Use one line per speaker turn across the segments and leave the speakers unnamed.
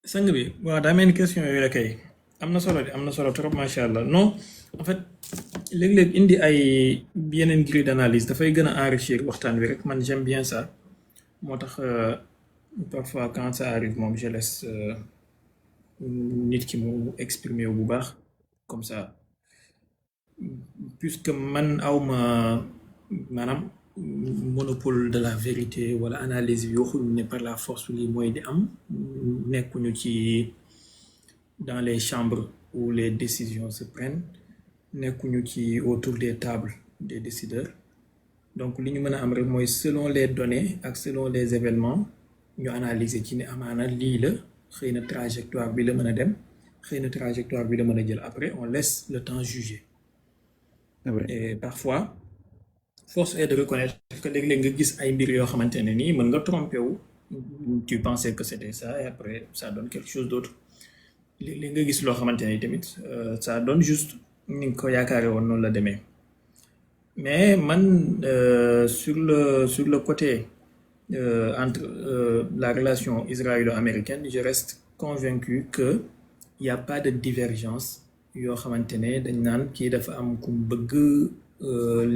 sang bi waaw daa mel ni question yooyu la kay am na solo de am na solo trop macha allah non en fait léeg-léeg indi ay yeneen grille d'analyse dafay gën a enrichir waxtaan bi rek man j'aime bien ça moo tax parfois quand ça arrive moom je laisse nit ki mu exprimer wu bu baax comme ça puisque man awma maanaam monopole de la vérité wala analyse bi waxuñu ne par la force lii mooy di am nekkuñu ci dans les chambres où les décisions se prennent nekkuñu ci autour des tables des décideurs donc li ñu mën a am rek mooy selon les données ak selon les événements ñu analyser ci ne amaana lii la xëy na trajectoire bi la mën a dem xëy na trajectoire bi la mën a jël après on laisse le temps juger.
C'est vrai.
Et parfois force est de reconnaître que léeg-léeg nga gis ay mbir yoo xamante ne nii mën nga trompé wu tu pensais que c'était ça et après ça donne quelque chose d'autre léeg-léeg nga gis loo xamante ne tamit ça donne juste ni nga ko yaakaare woon noonu la demee mais man sur le côté entre la relation israélo-américaine je reste convaincu que il y a pas de divergence yoo xamante ne dañ naan kii dafa am ku bëgg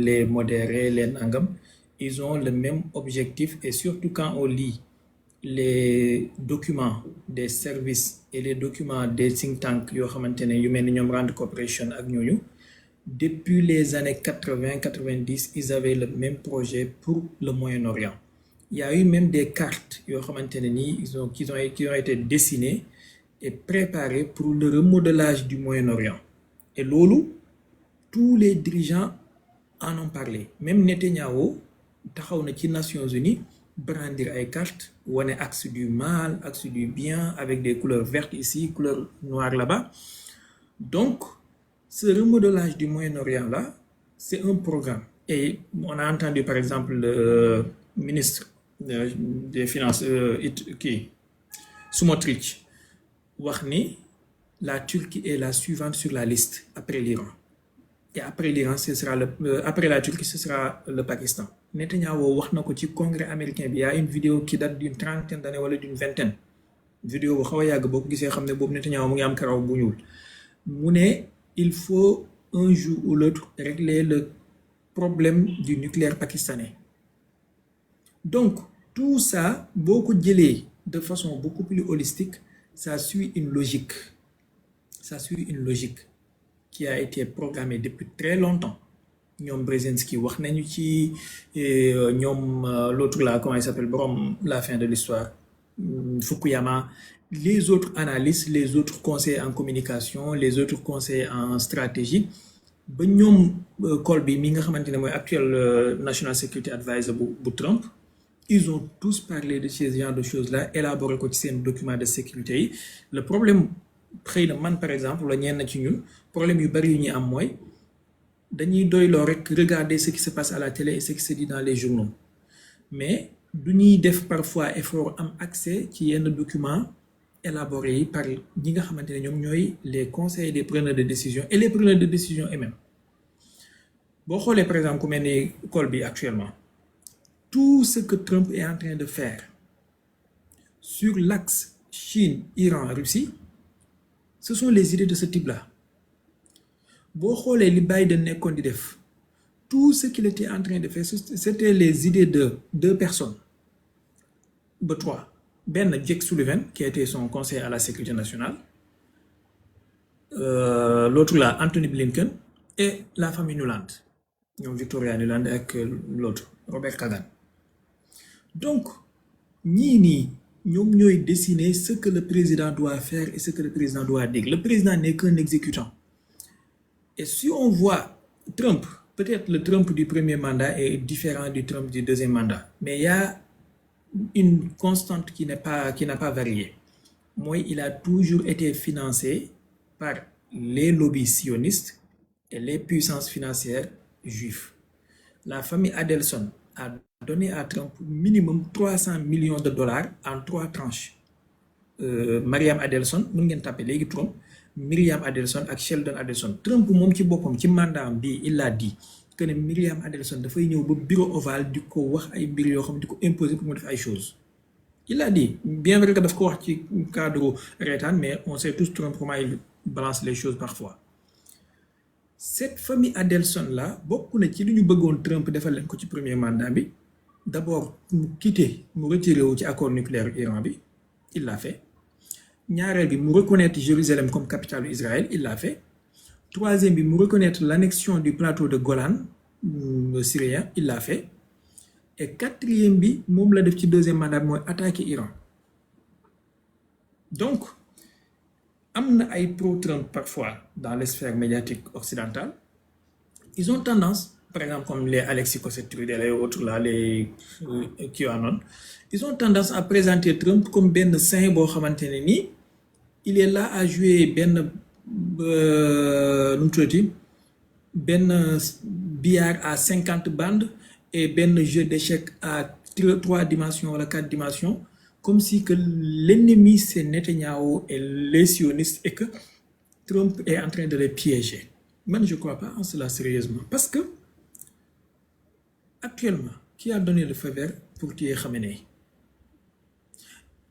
les modérés les nangam ils ont le même objectif et surtout quand on lit les documents des services et les documents des think tanks yoo xamante ne yu mel ni ñoom Rand Corporation ak ñooñu depuis les années 80-90 ils avaient le même projet pour le Moyen-Orient. Il y a eu même des cartes yoo xamante ne nii qui ont été dessinées et préparées pour le remodelage du Moyen-Orient et loolu tous les dirigeants en ont parlé même Netanyahu taxaw na ci Nations Unies brandir ay cartes wane axe du mal axe du bien avec des couleurs vertes ici couleur noire là-bas donc ce remodelage du Moyen-Orient là c'est un programme et on a entendu par exemple le ministre des finances Smotrich wax ni la Turquie est la suivante sur la liste après l'Iran et après l'Iran ce sera après la Turquie ce sera le Pakistan. Netanyahu wax na ko ci congrès américain bi y a une vidéo qui date d'une trentaine d'années wala d'une vingtaine vidéo bu xaw a yàgg boo ko gisee xam ne boobu Netanyahu mu ngi am karaw bu ñuul mu ne il faut un jour ou l'autre régler le problème du nucléaire pakistanais donc tout ça boo ko jëlee de façon beaucoup plus holistique ça suit une logique qui a été programmée depuis très longtemps ñoom Brzezinski wax nañu ci ñoom l'autre là comment il s'appelle borom la fin de l'histoire Fukuyama les autres analystes les autres conseillers en communication les autres conseillers en stratégie ba ñoom Colby mi nga xamante ne mooy actuel National Security Advisor bu Trump ils ont tous parlé de ce genre de choses là élaboré ko ci seen document de sécurité yi le problème xëy na man par exemple la ñenn ci ñun problème yu bari yu ñuy am mooy dañuy doyloo rek regarder ce qui se passe à la télé et ce qui se dit dans les journaux mais du ñuy def parfois effort am accès ci yenn documents élaborés yi par ñi nga xamante ne ñoom ñooy les conseils des preneurs de décision et les preneurs de décision eux-mêmes boo xoolee par exemple ku mel ni Colby actuellement tout ce que Trump est en train de faire sur l'axe Chine-Iran-Russie ce sont les idées de ce type-là boo xoolee li Biden nekkoon di def tout ce qu'il était en train de faire c'était les idées de deux personnes ba trois benn Jake Sullivan qui était son conseiller à la sécurité nationale l'autre là Anthony Blinken et la famille Nuland ñoom Victoria Nuland ak l'autre Robert Kagan donc ñii nii ñoom ñooy dessiner ce que le président doit faire et ce que le président doit dire le président n'est qu'un exécutant et si on voit Trump peut-être le Trump du premier mandat est différent du Trump du deuxième mandat mais il y a une constante qui n'a pas varié mooy il a toujours été financé par les lobbies sionistes et les puissances financières juives la famille Adelson a donné à Trump minimum 300 millions de dollars en 3 tranches Mariam Adelson mën ngeen tapé léegi Trump Miriam Adelson ak Sheldon Adelson Trump moom ci boppam ci mandat bi il a dit que ne Miriam Adelson dafay ñëw ba bureau ovale di ko wax ay mbir yoo xam di ko imposer pour mu def ay choses Il a dit, bien vrai que daf ko wax ci cadre reetaan, mais on sait tous Trump comment il balance les choses parfois. Cette famille Adelson là bokk na ci li ñu bëggoon Trump defal leen ko ci premier mandat bi. D'abord mu quitter mu retiré wu ci accord nucléaire Iran bi, il l'a fait. Ñaareel bi mu reconnaître Jérusalem comme capitale d'Israël, il l'a fait. Troisième bi mu reconnaître l'annexion du plateau de Golan syrien, il l'a fait. Et quatrième bi moom la def ci deuxième mandat mooy attaquer Iran. Donc am na ay pro-Trump parfois dans les sphères médiatiques occidentales. Ils ont tendance, par exemple comme les Alexis Cossette-Trudel et autres là, les QAnon, ils ont tendance à présenter Trump comme ben saint boo xamante ne nii il est là à jouer ben billard à 50 bandes et ben jeu d'échecs à 3 dimensions ou 4 dimensions, comme si que l'ennemi c'est Netanyahu et les sionistes et que Trump est en train de les piéger. Moi, je ne crois pas en cela sérieusement. Parce que, actuellement, qui a donné le feu vert pour tuer Khamenei?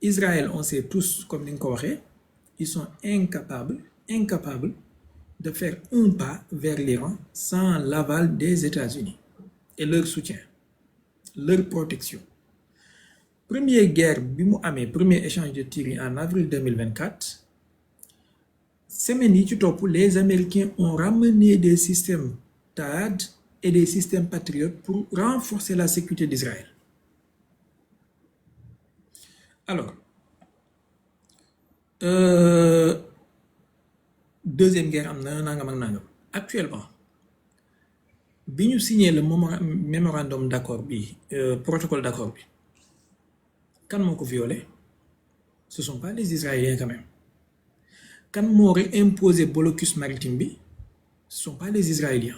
Israël, on sait tous, comme nous l'avons dit, ils sont incapables de faire un pas vers l'Iran sans l'aval des États-Unis et leur soutien, leur protection. Première guerre, premier échange de tirs en avril 2024, les Américains ont ramené des systèmes THAAD et des systèmes patriotes pour renforcer la sécurité d'Israël. Alors, deuxième guerre, actuellement, bi ñu signé le mémorandum d'accord protocole d'accord bi kan moo ko violé? Ce sont pas les Israéliens quand même. Kan m'aurait imposé blocus maritime bi? Ce sont pas les Israéliens.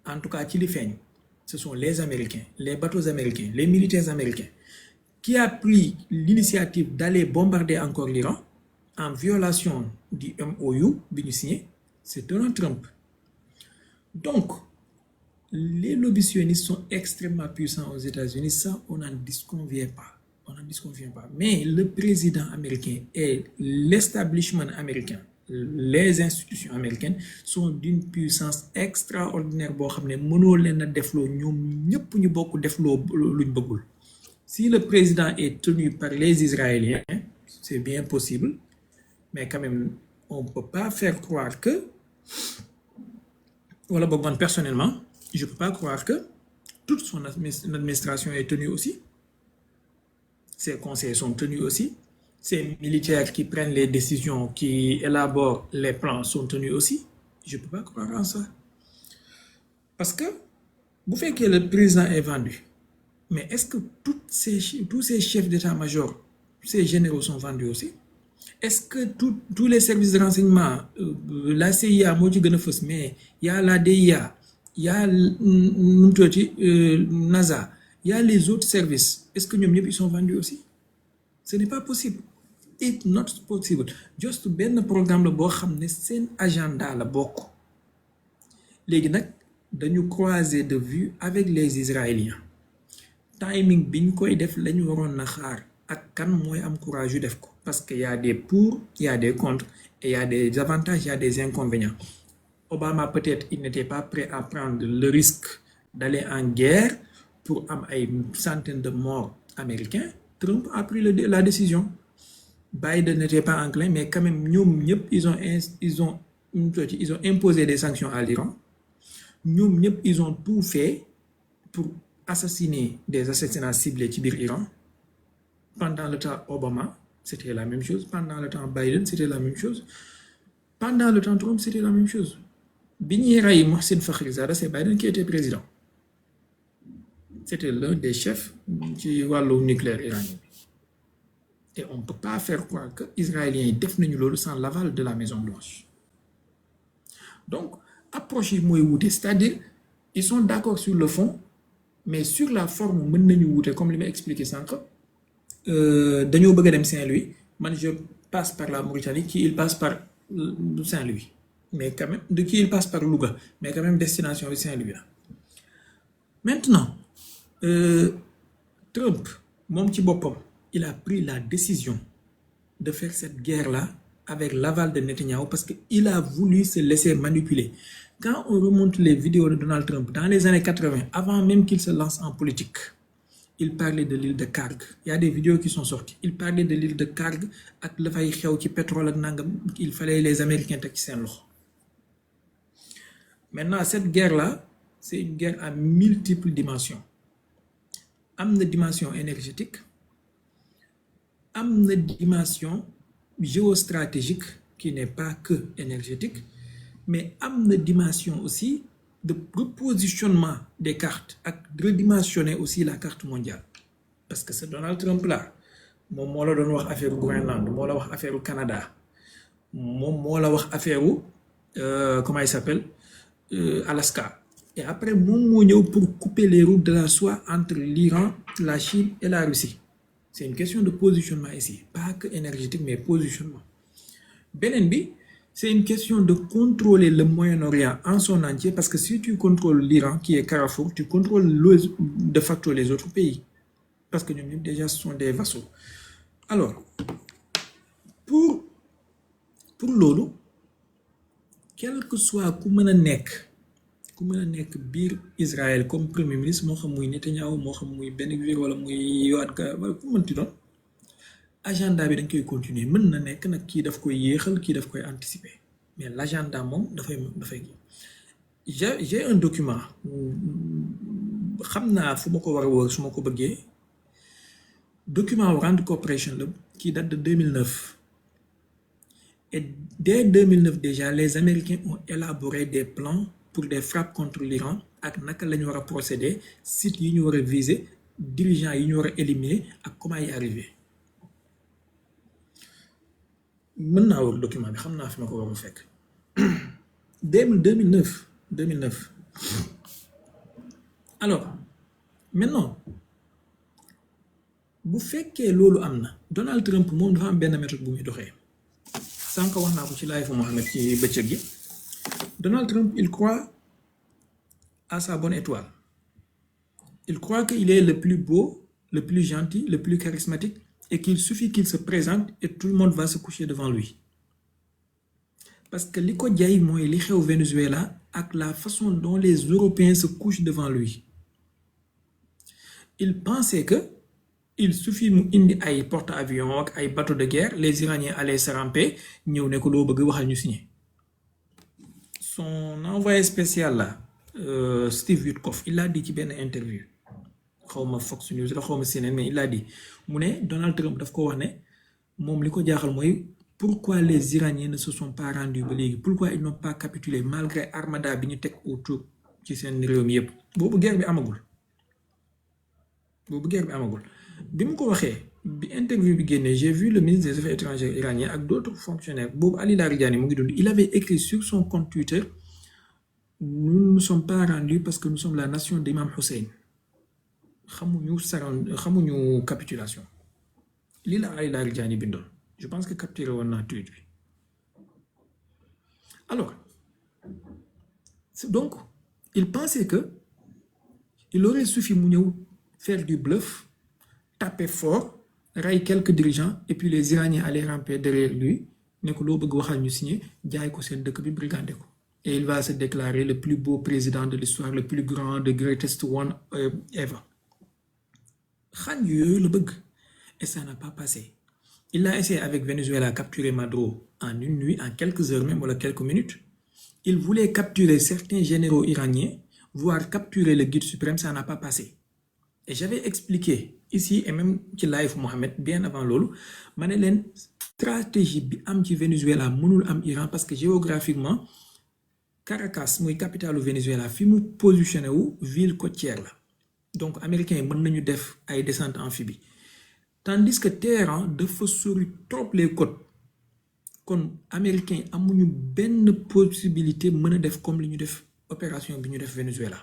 En tout cas, ci li feeñ, ce sont les Américains, les bateaux américains, les militaires américains qui a pris l'initiative d'aller bombarder encore l'Iran en violation du MOU bi ñu signé, c'est Donald Trump. Donc, les lobbies sionistes sont extrêmement puissants aux États-Unis, ça on n'en disconvient pas. Mais le président américain et l'establishment américain, les institutions américaines sont d'une puissance extraordinaire boo xam ne mënoo leen a defloo ñoom ñëpp ñu bokk defloo luñ bëggul. Si le président est tenu par les Israéliens, c'est bien possible, mais quand même on ne peut pas faire croire que, voilà, bon, personnellement, je ne peux pas croire que toute son administration est tenue aussi. Ses conseils sont tenus aussi. Ces militaires qui prennent les décisions, qui élaborent les plans sont tenus aussi. Je ne peux pas croire en ça. Parce que, vous faites que le président est vendu. Mais est-ce que tous ces chefs d'état-major, ces généraux sont vendus aussi? Est-ce que tous les services de renseignement, la CIA, mais il y a la DIA, il y a NASA, il y a les autres services. Est-ce que ils sont vendus aussi? Ce n'est pas possible. It's not possible. Just ben programme la bo xamné sen agenda la bokk. Légui nak dañu croiser de vue avec les Israéliens. Timing biñ koy def lañu waron na xaar ak kan moy am courage yu def ko, parce qu'il y a des pour, il y a des contre et il y a des avantages, il y a des inconvénients. Obama peut-être il n'était pas prêt à prendre le risque d'aller en guerre pour une centaine de morts américains. Trump a pris la décision. Biden n'était pas enclin, mais quand même, ils ont imposé des sanctions à l'Iran. Ils ont tout fait pour assassiner des assassinats ciblés ci biir Iran. Pendant le temps Obama, c'était la même chose. Pendant le temps Biden, c'était la même chose. Pendant le temps Trump, c'était la même chose. Bi ñuy rey Mohsen Fakhrizadeh, c'est Biden qui était président. C'était l'un des chefs du nucléaire iranien. Et on ne peut pas faire croire que les Israéliens def nañu lolu sans l'aval de la Maison Blanche. Donc, approche moy wouté, c'est-à-dire ils sont d'accord sur le fond, mais sur la forme mën nañu wouté comme li ma expliqué sank. Dañoo bëgg dem Saint-Louis, man je passe par la Mauritanie, qui il passe par Saint-Louis. Mais quand même, de qui il passe par Louga, mais quand même destination de Saint-Louis là. Maintenant, Trump, moom ci boppam il a pris la décision de faire cette guerre-là avec l'aval de Netanyahou parce qu'il a voulu se laisser manipuler. Quand on remonte les vidéos de Donald Trump dans les années 80, avant même qu'il se lance en politique, il parlait de l'île de Karg. Il y a des vidéos qui sont sorties. Il parlait de l'île de Karg ak la fay xew ci pétrole ak nangam, il fallait les Américains tek ci sen loxo. Maintenant, cette guerre-là, c'est une guerre à multiples dimensions. Am na dimension énergétique, am na dimension géostratégique qui n'est pas que énergétique, mais am na dimension aussi de repositionnement des cartes et redimensionner aussi la carte mondiale. Parce que c'est Donald Trump là, moom moo la doon wax affaire Groenland, moo la wax affaire Canada, moom moo la wax affaire comment il s'appelle Alaska. Et après moom moo ñëw pour couper les routes de la soie entre l'Iran, la Chine et la Russie. C'est une question de positionnement ici, pas que énergétique mais positionnement. Beneen bi, c'est une question de contrôler le Moyen-Orient en son entier parce que si tu contrôles l'Iran qui est carrefour, tu contrôles de facto les autres pays parce que ñoom déjà ce sont des vassaux. Alors, pour loolu, quel que soit ku mën a nekk biir Israël comme premier ministre moo xam muy Netanyahu moo xam muy Ben-Gvir wala muy Yoav wala ku mënti doon agenda bi dañ koy continuer mën na nekk nag kii daf koy yéexal kii daf koy anticiper mais l'agenda moom dafay j'ai un document xam naa fu ma ko war a wër su ma ko bëggee document Rand Corporation la qui date de 2009 et dès 2009 déjà les Américains ont élaboré des plans pour des frappes contre l'Iran ak naka la ñu war a procéder sites yi ñu war a viser dirigeants yi ñu war a éliminer ak comment y arriver mën naa wër document bi xam naa fi ma ko war a fekk 2009 alors maintenant bu fekkee loolu am na Donald Trump moom dafa am benn méthode bu muy doxee sànq wax naa ko ci live Mohamed ci bëccëg gi Donald Trump il croit à sa bonne étoile il croit qu'il est le plus beau le plus gentil le plus charismatique et qu'il suffit qu'il se présente et tout le monde va se coucher devant lui parce que li ko jay mooy li xew Venezuela ak la façon dont les Européens se couchent devant lui il pensait que il suffit mu indi ay porte-avions ak ay bateaux de guerre les Iraniens allaient se ramper ñëw ne ko loo bëgg waxal ñu signé son envoyé spécial là Steve Witkoff il a dit ci benn interview xawma Fox News la xawma CNN mais il a dit mu ne Donald Trump daf ko wax ne moom li ko jaaxal mooy pourquoi les Iraniens ne se sont pas rendus ba léegi pourquoi ils n'ont pas capitulé malgré armada bi ñu teg autour ci seen réew mi yëpp boobu guerre bi amagul bi mu ko waxee bi interview bi génnee j'ai vu le ministre des Affaires étrangères iranien ak d'autres fonctionnaires boobu Ali Larijani mu ngi dund il avait écrit sur son compte Twitter nous ne nous sommes pas rendus parce que nous sommes la nation d'Imam Hussein xamuñu capitulation lii la Ali Larijani bindoon je pense que capturé woon naa tweet bi alors donc il pensait que il aurait suffi mu ñëw faire du bluff taper fort ray quelques dirigeants et puis les Iraniens allaient ramper derrière lui ne ko loo bëgg waxal ñu signé jaay ko seen dëkk bi brigandé ko et il va se déclarer le plus beau président de l'histoire le plus grand the greatest one ever xan yooyu la bëgg et ça n'a pas passé il a essayé avec Venezuela capturer Maduro en une nuit en quelques heures même wala quelques minutes il voulait capturer certains généraux iraniens voire capturer le guide suprême ça n'a pas passé et j'avais expliqué ici et même ci live Mohamed bien avant loolu ma ne leen stratégie bi am ci Venezuela mënul am Iran parce que géographiquement Caracas muy capitale du Venezuela fi mu positionné wu ville côtière la donc américains yi mën nañu def ay descente amphibie tandis que Téhéran dafa sori trop les côtes kon américains yi amuñu benn possibilité mën a def comme li ñu def opération bi ñu def Venezuela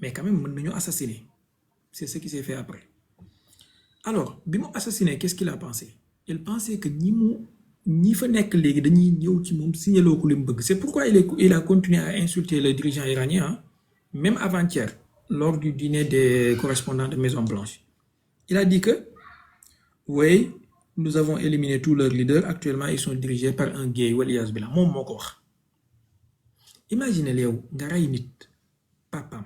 mais quand même mën nañu assassiner c'est ce qui s'est fait après alors bi mu assassiné qu'est-ce qu'il a pensé il pensait que ñi fa nekk léegi dañuy ñëw ci moom signaloo ko li mu bëgg c'est pourquoi il a continué à insulter le dirigeant iranien même avant-hier lors du dîner des correspondants de Maison Blanche il a dit que oui, nous avons éliminé tous leurs leaders. Actuellement, ils sont dirigés par un gay. Waliyaz billah. Moom moo ko wax. Imaginez yow nga rey nit papam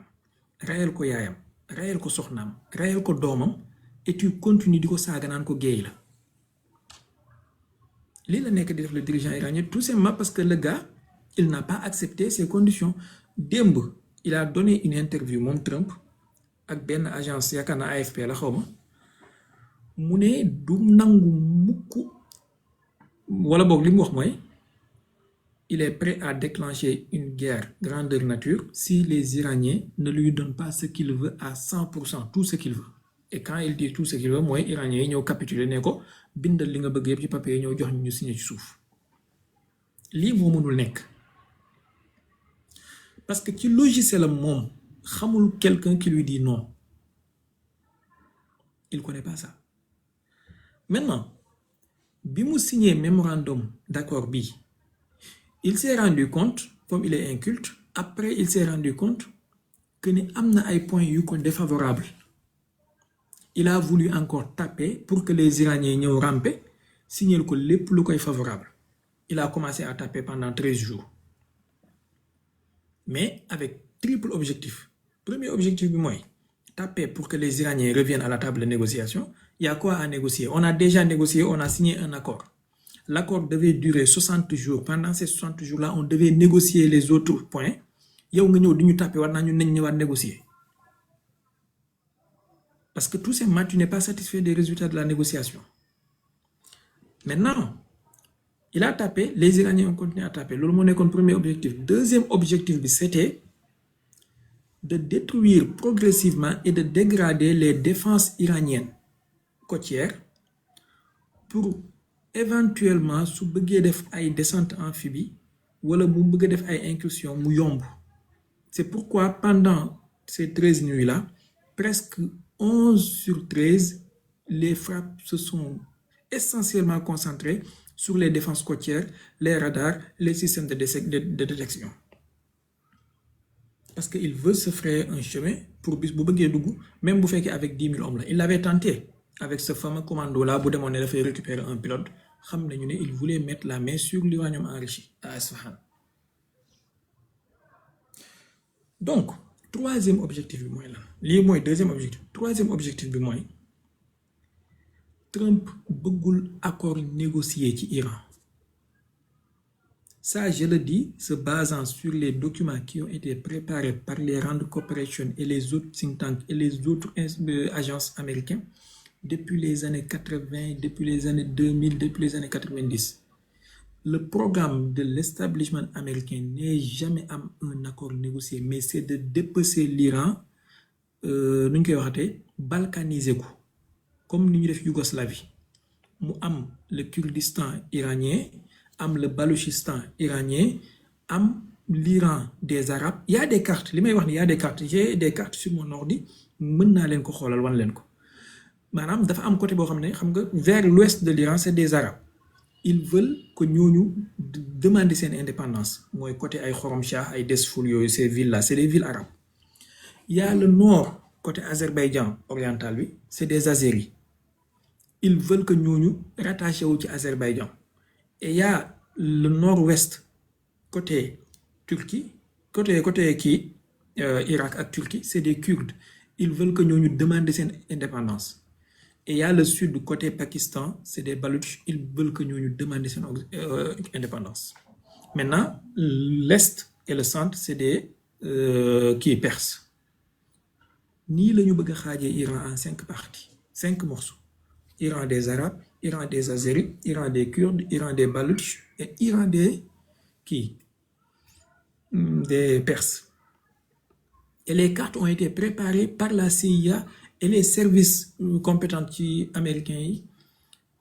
rayal ko yaayam rayal ko soxnaam rayal ko doomam et tu continues di ko saaga naan ko gay la. Lii la nekk di def le dirigeant iranien tout simplement parce que le gars il n'a pas accepté ces conditions. Démb il a donné une interview moom Trump ak benn agence yaakaar na AFP la xaw ma mu ne du nangu mukk wala boog li mu wax mooy il est prêt à déclencher une guerre grandeur nature si les Iraniens ne lui donnent pas ce qu'il veut à 100%, tout ce qu'il veut. Et quand il dit tout ce qu'il veut mooy Iraniens yi ñëw capituler ne ko bindal li nga bëgg yëpp ci papier yi ñëw jox ñu signé ci suuf. Lii moo mënul nekk parce que ci logiciel am moom xamul quelqu'un qui lui dit non. Il connaît pas ça. Maintenant bi mu signé mémorandum d'accord bi il s'est rendu compte comme il est inculte après il s'est rendu compte que ni am na ay points yu ko défavorable. Il a voulu encore taper pour que les Iraniens ñëw ramper signer ko lépp lu koy favorable. Il a commencé à taper pendant 13 jours. Mais avec triple objectif. Premier objectif bi mooy taper pour que les Iraniens reviennent à la table de négociation. Il y a quoi à négocier? On a déjà négocié, on a signé un accord. L'accord devait durer 60 jours. Pendant ces 60 jours-là, on devait négocier les autres points. Yow nga ñëw di ñu taper war naa ñu nañ ñëwaat négocier. Parce que tout simplement, tu n'es pas satisfait des résultats de la négociation. Maintenant, il a tapé, les Iraniens ont continué à taper. Loolu moo nekkoon premier objectif. Deuxième objectif, c'était de détruire progressivement et de dégrader les défenses iraniennes côtières pour éventuellement su bëggee def ay descente amphibie wala mu bëgg def ay incursion mu yomb. C'est pourquoi pendant ces 13 nuits-là, presque 11 sur 13, les frappes se sont essentiellement concentrées sur les défenses côtières, les radars, les systèmes de détection. Parce qu'il veut se frayer un chemin pour bis bu bëggee dugg même bu fekkee avec 10 000 hommes là. Il l'avait tenté avec ce fameux commando là bu demoon ne dafay récupérer un pilote xam nañu ne il voulait mettre la main sur l'uranium enrichi à Isfahan. Donc troisième objectif bi mooy lan lii mooy deuxième objectif. Troisième objectif bi mooy Trump bëggul accord négocié ci Iran. Ça, je le dis, se basant sur les documents qui ont été préparés par les Rand Corporation et les autres think tanks et les autres agences américaines depuis les années 80, depuis les années 2000, depuis les années 90. Le programme de l'establishment américain n'est jamais un accord négocié, mais c'est de dépecer l'Iran, nu ñu koy waxatee balkaniser ko comme ni ñu def Yougoslavie mu am le Kurdistan iranien am le Baluchistan iranien am l'Iran des Arabes. Il y a des cartes li may wax ni il y a des cartes, j'ai des cartes sur mon ordi mën naa leen ko xoolal wan leen ko maanaam dafa am côté boo xam ne xam nga vers l'ouest de l'Iran c'est des Arabes. Ils veulent que ñooñu demander seen indépendance mooy côté ay Khorramshaah ay Desfoul yooyu ces villes là c'est des villes arabes. Il y a le nord côté Azerbaïdjan oriental bi c'est des Azéris. Ils veulent que ñooñu rattaché wu ci Azerbaïdjan. Et il y a le nord-ouest côté Turquie côté kii Irak ak Turquie c'est des Kurdes. Ils veulent que ñooñu demander seen indépendance. Et il y a le sud côté Pakistan c'est des Baloutches. Ils veulent que ñooñu demander seen indépendance. Maintenant l'est et le centre c'est des Perses. Nii la ñu bëgg a xaajee Iran en 5 parties 5 morceaux. Iran des Arabes, Iran des Azéris, Iran des Kurdes, Iran des Baloutches et Iran des Perses. Et les cartes ont été préparées par la CIA et les services compétents ci américains yi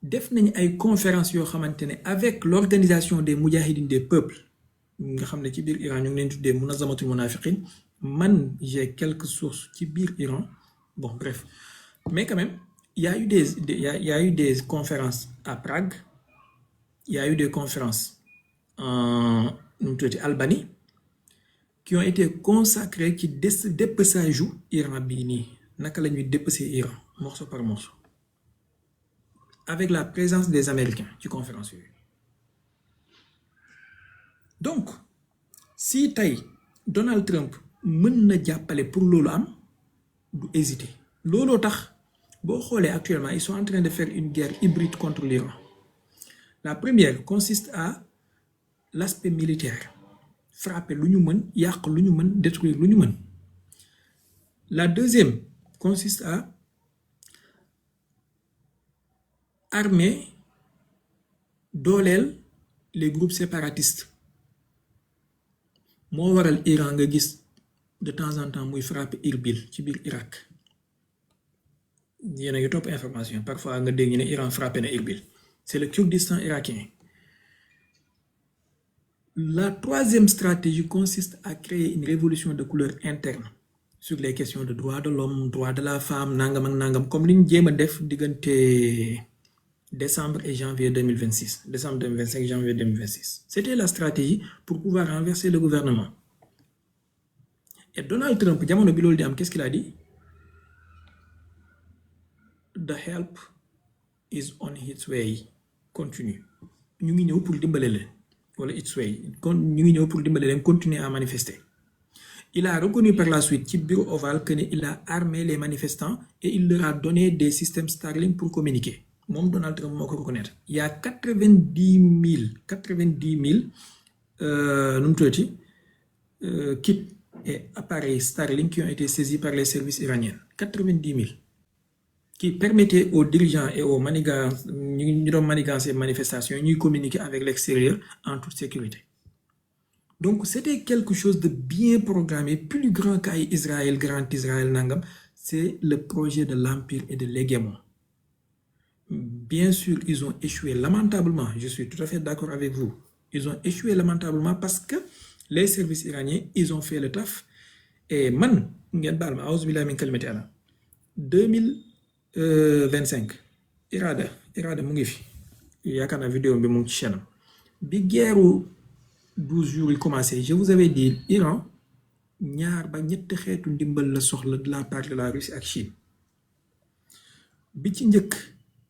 def nañ ay conférences yoo xamante ne avec l'organisation des Moudjahidines des peuples nga xam ne ci biir Iran ñu ngi leen tuddee Munazamatul Munafiqin. Man j'ai quelques sources ci biir Iran bon bref mais quand même il y a eu des conférences à Prague, il y a eu des conférences en Albanie qui ont été consacrées ci dépeçage u Iran bii nii naka la ñuy dépecer Iran morceau par morceau. avec la présence des Américains ci conférence yooyu. Donc si tey Donald Trump mën na jàppale pour loolu am du hésiter looloo tax boo xoolee actuellement ils sont en train de faire une guerre hybride contre l'Iran. La première consiste à l'aspect militaire frapper lu ñu mën yàq lu ñu mën détruire lu ñu mën. La deuxième consiste à armer dooleel les groupes séparatistes moo waral Iran nga gis de temps en temps muy frapper Irbil ci biir Irak. yéen a ngi topp information parfois nga dégg ñu ne Iran frappé na Irbil c'est le Kurdistan irakien. La troisième stratégie consiste à créer une révolution de couleur interne sur les questions de droits de l'homme droits de la femme nangam ak nangam comme li ñu jéem a def diggante décembre et janvier 2026 décembre 2025 janvier 2026. C'était la stratégie pour pouvoir renverser le gouvernement. Et Donald Trump jamono bi loolu di am qu'est-ce qu'il a dit? The help is on its way. Continue. ñu ngi ñëw pour dimbale leen wala its way kon ñu ngi ñëw pour dimbale leen continuer à manifester. Il a reconnu par la suite ci bureau ovale que il a armé les manifestants et il leur a donné des systèmes Starlink pour communiquer. moom Donald Trump moo ko reconnaître. Il y a 90 000 nu mu tuddati kits et appareils Starlink qui ont été saisis par les services iraniens 90 000 qui permettaient aux dirigeants et aux manigances ñu doon manigancer manifestations ñuy communiquer avec l'extérieur en toute sécurité. Donc c'était quelque chose de bien programmé, plus grand qu'à Israël, grand Israël nangam, c'est le projet de l'empire et de l'hégémon. Bien sûr, ils ont échoué lamentablement, je suis tout à fait d'accord avec vous. Ils ont échoué lamentablement parce que les services iraniens, ils ont fait le taf. Et man, ngeen baal ma a'uuzu billahi min kalimati Allah 2025 Irada mu ngi fi yaakaar naa vidéo bi mu ngi ci chaîne bi guerre 12 jours yi commencé je vous avais dit Iran ñaar ba ñetti xeetu ndimbal la soxla de la part de la Russie ak Chine bi ci njëkk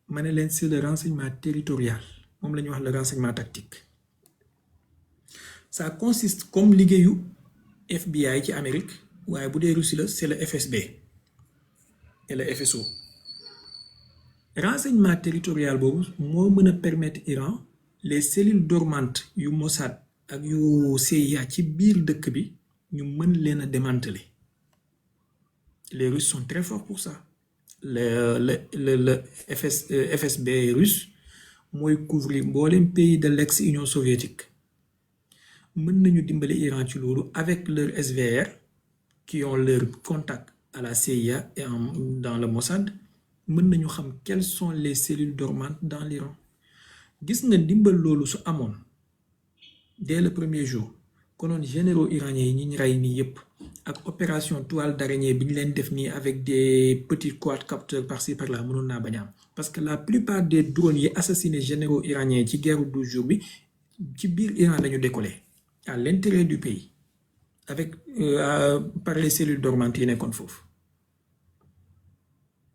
ma ne leen c'est le renseignement territorial moom la ñuy wax le renseignement tactique. Ça consiste comme liggéeyu FBI ci Amérique waaye bu dee Russie la c'est le FSB et le FSO. Renseignement territorial boobu moo mën a permettre Iran les cellules dormantes yu Mossad ak yu CIA ci biir dëkk bi ñu mën leen a démanteler. Les Russes sont très forts pour ça. le FSB russe mooy couvrir mboolem pays de l'ex-Union soviétique mën nañu dimbali Iran ci loolu avec leur SVR qui ont leur contact à la CIA et dans le Mossad mën nañu xam quelles sont les cellules dormantes dans l'Iran. Gis nga dimbal loolu su amoon dès le premier jour konoon généraux iraniens yi ñu rey nii yépp ak opération toile d'araignée bi ñu leen def nii avec des petits quadcopteurs par-ci par-là mënoon naa bañ a am parce que la plupart des drones yi assassiné généraux iraniens ci guerre 12 jours bi ci biir Iran lañu décollé à l'intérieur du pays avec par les cellules dormantes yi nekkoon foofu.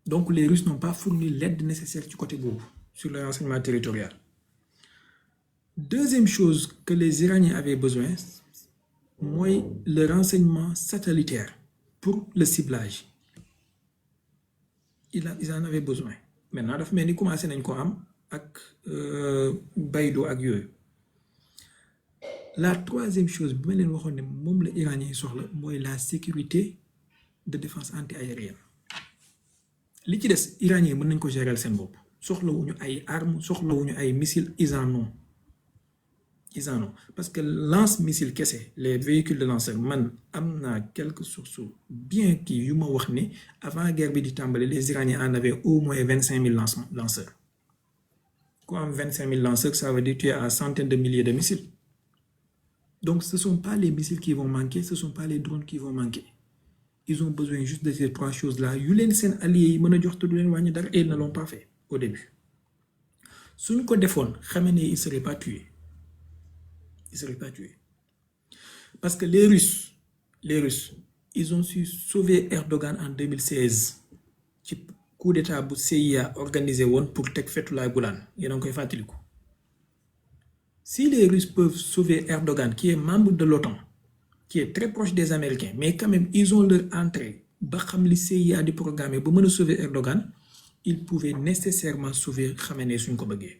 Donc les Russes n'ont pas fourni l'aide nécessaire ci côté boobu sur le renseignement territorial. Deuxième chose que les Iraniens avaient besoin mooy le renseignement satellitaire pour le ciblage. Ils en avaient besoin. Maintenant dafa mel ni commencé nañ ko am ak Baydo ak yooyu. La troisième chose bi ma leen waxoon ne moom la Iranien yi soxla mooy la sécurité de défense anti-aérienne. Li ci des Iranien yi mën nañ ko gérer seen bopp soxlawuñu ay armes soxlawuñu ay missiles ils en ont parce que lance-missile kese les véhicules de lanceur man am naa quelques sources bien kii yu ma wax ne avant guerre bi di tàmbali les Iraniens en avaient au moins 25 000 lanceurs. Quoi am 25 000 lanceurs ça veut dire tu as centaines de milliers de missiles. Donc ce sont pas les missiles qui vont manquer ce sont pas les drones qui vont manquer. Ils ont besoin juste de ces trois choses-là yu leen seen alliés yi mën a jox te du leen wàññi dara et ils ne l'ont pas fait au début. Suñ ko defoon xamee ne ils seraient pas tués. Ils seraient pas tués. Parce que les Russes, ils ont su sauver Erdogan en 2016 ci coup d'état bu CIA organisé woon pour teg Fethullah Gülen yéen a ngi koy fàttaliku. Si les Russes peuvent sauver Erdogan qui est membre de l'OTAN qui est très proche des Américains mais quand même ils ont leur entrée ba xam li CIA di programme ba mën a sauver Erdogan ils pouvaient nécessairement sauver Khamenei suñ ko bëggee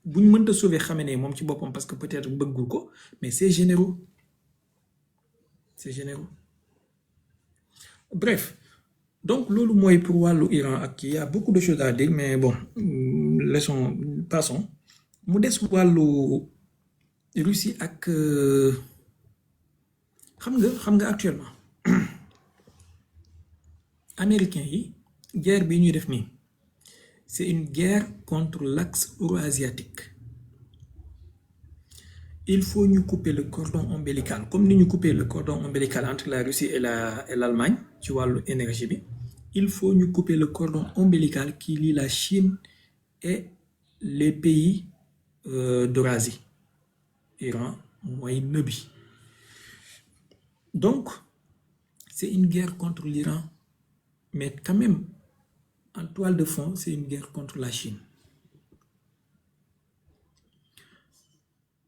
buñ mënta sauver Khamenei moom ci boppam parce que peut-être bëggul ko mais c'est généreux. Bref donc loolu mooy pour wàllu Iran ak kii y a beaucoup de choses à dire mais bon passons mu des wàllu Russie ak xam nga actuellement américains yi guerre bi ñuy def nii c'est une guerre contre l'axe euro-asiatique. Il faut ñu couper le cordon ombilical comme ni ñu couper le cordon ombilical entre la Russie et l'Allemagne ci wàllu énergie bi il faut ñu couper le cordon ombilical qui lie la Chine et les pays d'Eurasie. Iran mooy nœud bi donc c'est une guerre contre l'Iran mais quand même en toile de fond c'est une guerre contre la Chine.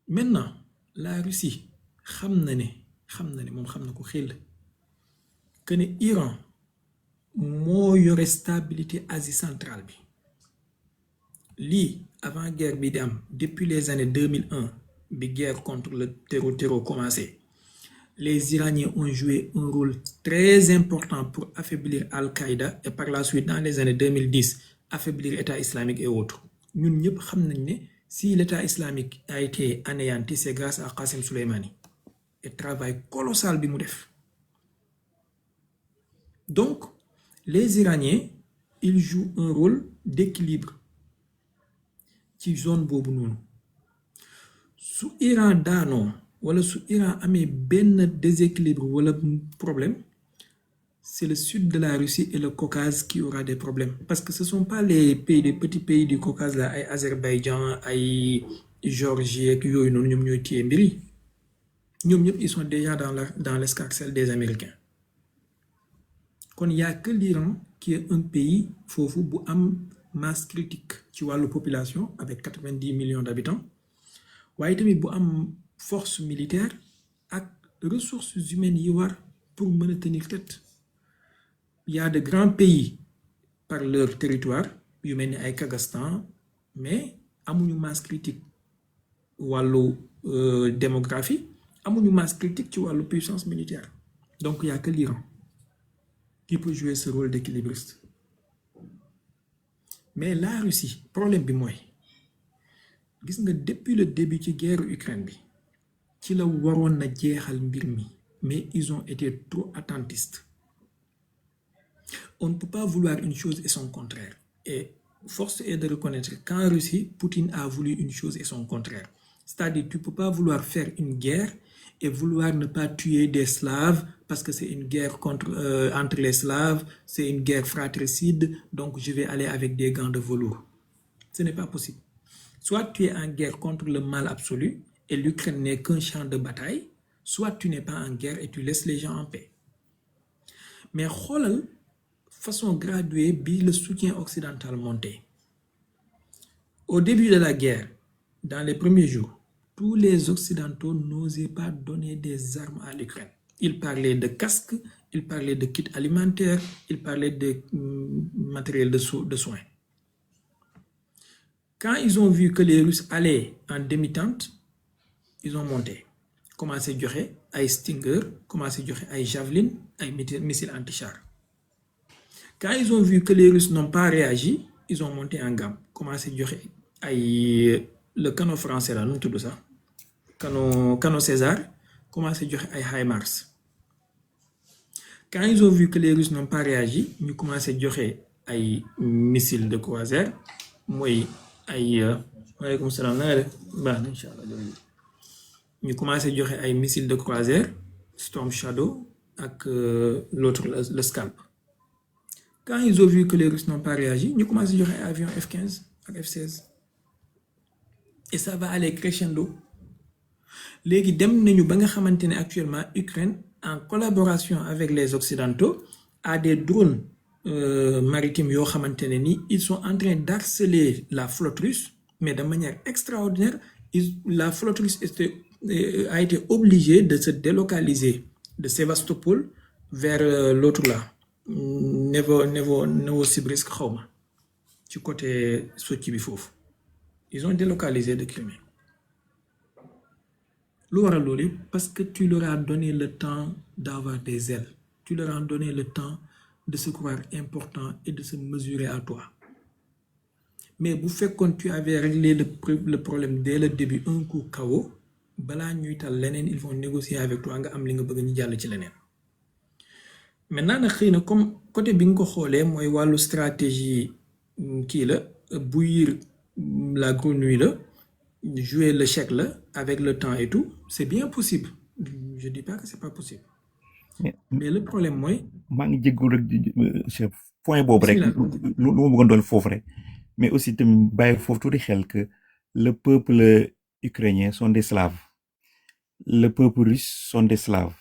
Maintenant la Russie xam na ne moom xam na ko xel que ne Iran moo yore stabilité Asie centrale bi lii avant guerre bi di am depuis les années 2001 bi guerre contre le terreau commencé les Iraniens ont joué un rôle très important pour affaiblir Al-Qaïda et par la suite dans les années 2010 affaiblir État islamique et autres ñun ñëpp xam nañ ne si l'État islamique a été anéanti, c'est grâce à Qasem Soleimani. Et travail colossal bi mu def. Donc, les Iraniens, ils jouent un rôle d'équilibre ci zone boobu noonu. Su Iran daanoo wala su Iran amee benn déséquilibre wala problème, c'est le sud de la Russie et le Caucase qui aura des problèmes. Parce que ce ne sont pas les petits pays du Caucase, là, ay Azerbaïdjan, ay Géorgie, ak yooyu noonu ñoom ñooy téye mbir yi. Ñoom ñëpp ils sont déjà dans l'escarcelle des Américains. Kon y a que l'Iran qui est un pays foofu bu am masse critique ci wàllu population avec 90 millions d'habitants. waaye tamit bu am force militaire ak ressources humaines yi war pour mën a tenir tête. Il y a de grands pays par leur territoire yu mel ni ay Kazakhstan mais amuñu masse critique wàllu démographie amuñu masse critique ci wàllu puissance militaire donc il y a que l'Iran qui peut jouer ce rôle d'équilibriste mais la Russie problème bi mooy gis nga depuis le début ci guerre Ukraine bi ci la waroon na jeexal mbir mi mais ils ont été trop attentistes. On ne peut pas vouloir une chose et son contraire. Et force est de reconnaître qu'en Russie, Poutine a voulu une chose et son contraire. C'est-à-dire, tu ne peux pas vouloir faire une guerre et vouloir ne pas tuer des Slaves parce que c'est une guerre entre les Slaves, c'est une guerre fratricide, donc je vais aller avec des gants de velours. Ce n'est pas possible. Soit tu es en guerre contre le mal absolu et l'Ukraine n'est qu'un champ de bataille, soit tu n'es pas en guerre et tu laisses les gens en paix. Mais xoolal façon graduée bi le soutien occidental monté. Au début de la guerre, dans les premiers jours, tous les Occidentaux n'osaient pas donner des armes à l'Ukraine. Ils parlaient de casques, ils parlaient de kits alimentaires, ils parlaient de matériel de soins. Quand ils ont vu que les Russes allaient en demi-teinte, ils ont monté. Commencé à joxe ay Stinger, commencé à joxe ay Javelin, ay missiles anti-char. Quand ils ont vu que les Russes n'ont pas réagi, ils ont monté en gamme. Commencé à joxe ay le canon français là, nous tout ça. Canon César, commencé à joxe ay HIMARS. Quand ils ont vu que les Russes n'ont pas réagi, ñu commencé à joxe ay missiles de croisière, mooy ay waaleykum salaam na nga def baax na incha allah jërëjëf. Ñu commencé à joxe ay missiles de croisière Storm Shadow ak l'autre le Scalp. Quand ils ont vu que les Russes n'ont pas réagi, ñu commencé à joxe ay avions F-15 ak F-16. Et ça va aller crescendo. Léegi dem nañu ba nga xamante ne actuellement Ukraine en collaboration avec les Occidentaux a des drones maritimes yoo xamante ne ni ils sont en train d'harceler la flotte russe mais de manière extraordinaire la flotte russe a été obligée de se délocaliser de Sébastopol vers l'autre là Novosibirsk xawma ci côté Sotchi bi foofu ils ont délocalisé de Crimée lu waral loolu parce que tu leur as donné le temps d'avoir des ailes tu leur as donné le temps de se croire important et de se mesurer à toi mais bu fekkoon tu avais réglé le problème dès le début un coup KO balaa ñuy tal leneen ils vont négocier avec toi nga am li nga bëgg ñu jàll ci leneen maintenant nag xëy na comme côté bi nga ko xoolee mooy wàllu stratégie kii la bouillir la grenouille la jouer l'échec là avec le temps et tout c'est bien possible je dis pas que c'est pas possible mais le problème mooy
maa ngi jéggul rek chef point boobu rek lu ma bëggoon doon foofu rek mais aussi tamit bàyyi foofu tuuti xel que le peuple ukrainien sont des slaves le peuple russe sont des slaves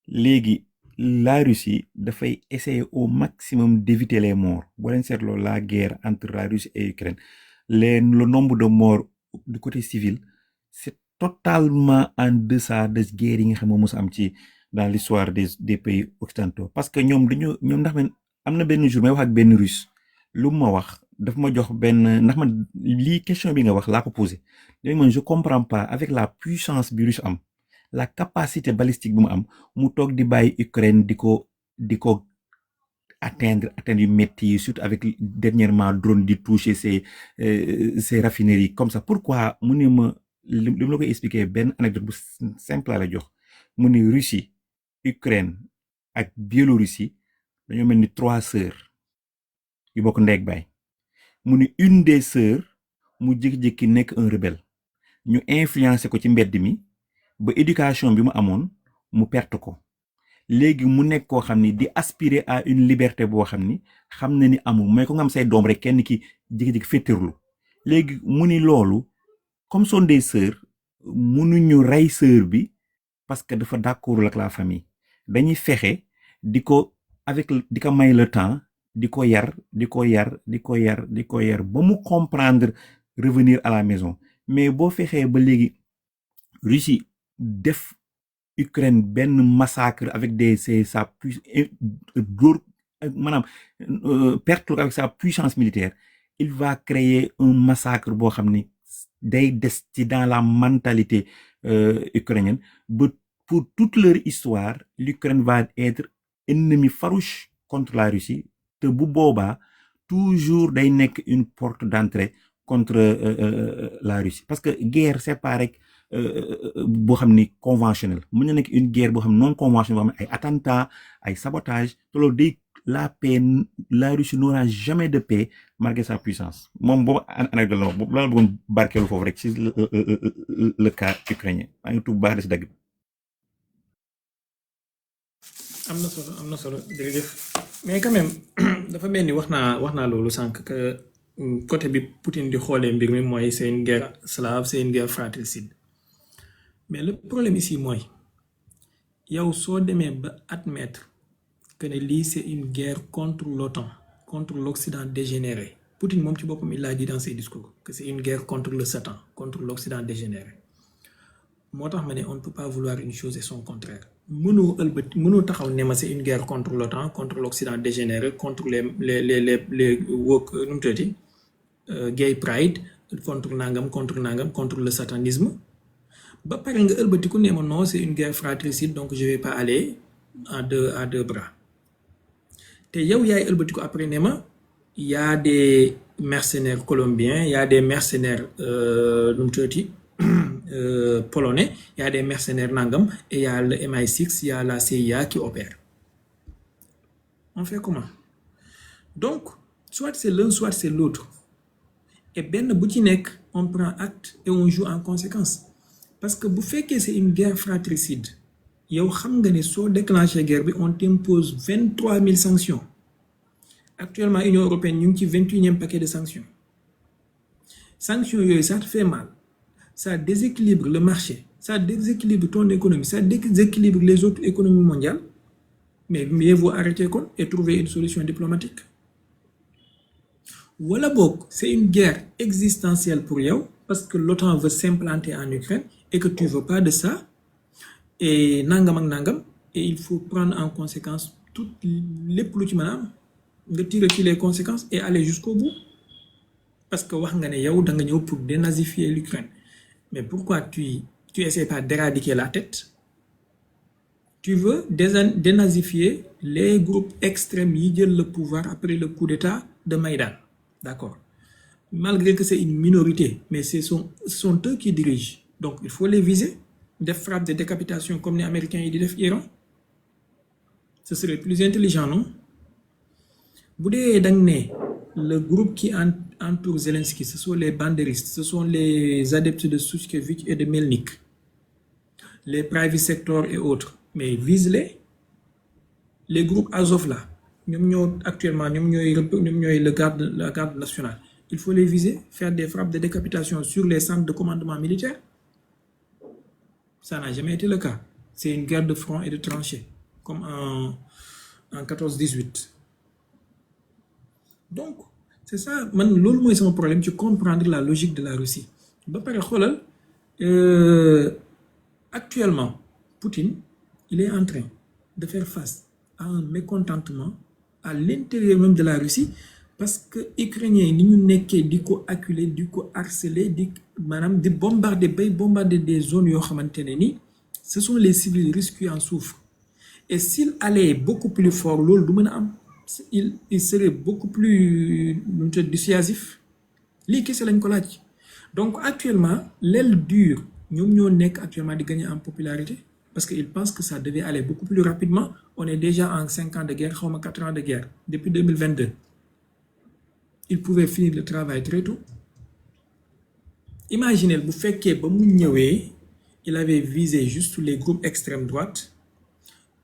léegi la Russie dafay essayer au maximum d'éviter les morts boo leen seetloo la guerre entre la Russie et l'Ukraine le nombre de morts du côté civil c'est totalement en deçà de guerre yi nga xam ne mos am ci dans l'histoire des pays occidentaux parce que ñoom ndax man am na benn jour may wax ak benn russe lu ma wax daf ma jox benn ndax man lii question bi nga wax laa ko posé léegi man je comprends pas avec la puissance bi russe am la capacité balistique bi mu am mu toog di bàyyi Ukraine di ko atteindre yu métti surtout avec dernièrement drone di toucher ces raffineries comme ça pourquoi mu ne ma li ma la koy expliquer benn anecdote bu simple la jox mu ne Russie Ukraine ak Biélorussie dañoo mel ni 3 sœurs yu bokk ndeeg baay mu ne une des sœurs mu jékki-jékki nekk un rebelle ñu influencé ko ci mbedd mi ba éducation bi mu amoon mu perte ko léegi mu nekk koo xam ni di aspirer à une liberté boo xam na ni amul mooy ko nga am say doom rek kenn ki jékki-jékki féttirlu léegi mu ni loolu comme sont des sœurs mënuñu rey sœur bi parce que dafa d'accord ak la famille dañuy fexe di ko may le temps di ko yar ba mu comprendre revenir à la maison mais boo fexee ba léegi Russie def Ukraine benn massacre avec perte avec sa puissance militaire il va créer un massacre boo xam ni day des ci dans la mentalité ukrainienne ba pour toute leur histoire l'Ukraine va être ennemi farouche contre la Russie te bu boobaa toujours day nekk une porte d'entrée contre la Russie parce que guerre c'est pas rek boo xam ni conventionnel mën na nekk une guerre boo xam non conventionnelle boo xam ne ay attentats ay sabotage te loolu day la paix la Russie n'aura jamais de paix malgré sa puissance moom boobu anecdote la boobu la bëggoon barkeelu foofu rek ci le cas ukrainien maa ngi tudd baax de si dagg bi.
am na solo jërëjëf mais quand même dafa mel ni wax naa loolu sànq que côté bi Poutine di xoolee mbir mi mooy c'est une guerre slave c'est une guerre fratricide mais le problème ici mooy yow soo demee ba admettre que ne lii c'est une guerre contre l'OTAN contre l'Occident dégénéré Poutine moom ci boppam il l'a dit dans ses discours que c'est une guerre contre le Satan contre l'Occident dégénéré moo tax ma ne on ne peut pas vouloir une chose et son contraire mënoo taxaw ne ma c'est une guerre contre l'OTAN contre l'Occident dégénéré contre les woke nu mu tuddati gay pride contre nangam contre le satanisme ba pare nga ëlbatiku ne ma non c'est une guerre fratricide donc je vais pas aller à deux bras te yow yaay ëlbatiku après ne ma y a des mercenaires colombiens y a des mercenaires nu mu tuddati polonais, il y a des mercenaires nangam et il y a le MI6, il y a la CIA qui opère. On fait comment? Donc, soit c'est l'un, soit c'est l'autre. Et ben bu ci nek, on prend acte et on joue en conséquence. Parce que bu fekkee c'est une guerre fratricide, yow xam nga ne soo déclenché guerre bi on t'impose 23 000 sanctions. Actuellement, Union européenne ñu ngi ci 21e paquet de sanctions. Sanctions yooyu ça te fait mal. Ça déséquilibre le marché, ça déséquilibre ton économie, ça déséquilibre les autres économies mondiales. mais mieux vaut arrêter kon et trouver une solution diplomatique. Wala boog c'est une guerre existentielle pour yow parce que l'OTAN veut s'implanter en Ukraine et que tu veux pas de ça et nangam ak nangam et il faut prendre en conséquence tout lépp lu ci mën a am nga tirer ci les conséquences et aller jusqu'au bout parce que wax nga ne yow da nga ñëw pour dénazifier l'Ukraine mais pourquoi tu essaies pas d'éradiquer la tête? Tu veux dénazifier les groupes extrêmes qui jël le pouvoir après le coup d'état de Maïdan. D'accord. Malgré que c'est une minorité, mais ce sont eux qui dirigent. Donc il faut les viser. Des frappes de décapitation comme les Américains et les Iran. Ce serait plus intelligent, non? Boudé Dangné, le groupe qui entoure Zelensky, ce sont les bandéristes, ce sont les adeptes de Sushkevich et de Melnik, les private sectors et autres. Mais vise-les. Les groupes Azov là, actuellement, la garde nationale. Il faut les viser, faire des frappes de décapitation sur les centres de commandement militaire. Ça n'a jamais été le cas. C'est une guerre de front et de tranchées, comme en 14-18. Donc, c'est ça, c'est mon problème, tu comprendre la logique de la Russie. Actuellement, Poutine, il est en train de faire face à un mécontentement à l'intérieur même de la Russie parce que les Ukrainiens ni ñu nekkee di ko acculer di ko harceler di bombarder des zones yoo xamante ne ni ce sont les civils russes qui en souffrent et s'il allait beaucoup plus fort loolu du mën a am il serait beaucoup plus dissuasif lii kese lañ ko laaj donc actuellement l'aile dure ñoom ñoo nekk actuellement di gagner en popularité parce qu'ils pensent que ça devait aller beaucoup plus rapidement. On est déjà en 5 ans de guerre, 4 ans de guerre, depuis 2022. Ils pouvaient finir le travail très tôt. Imaginez, vous faites que il avait visé juste les groupes extrême droite,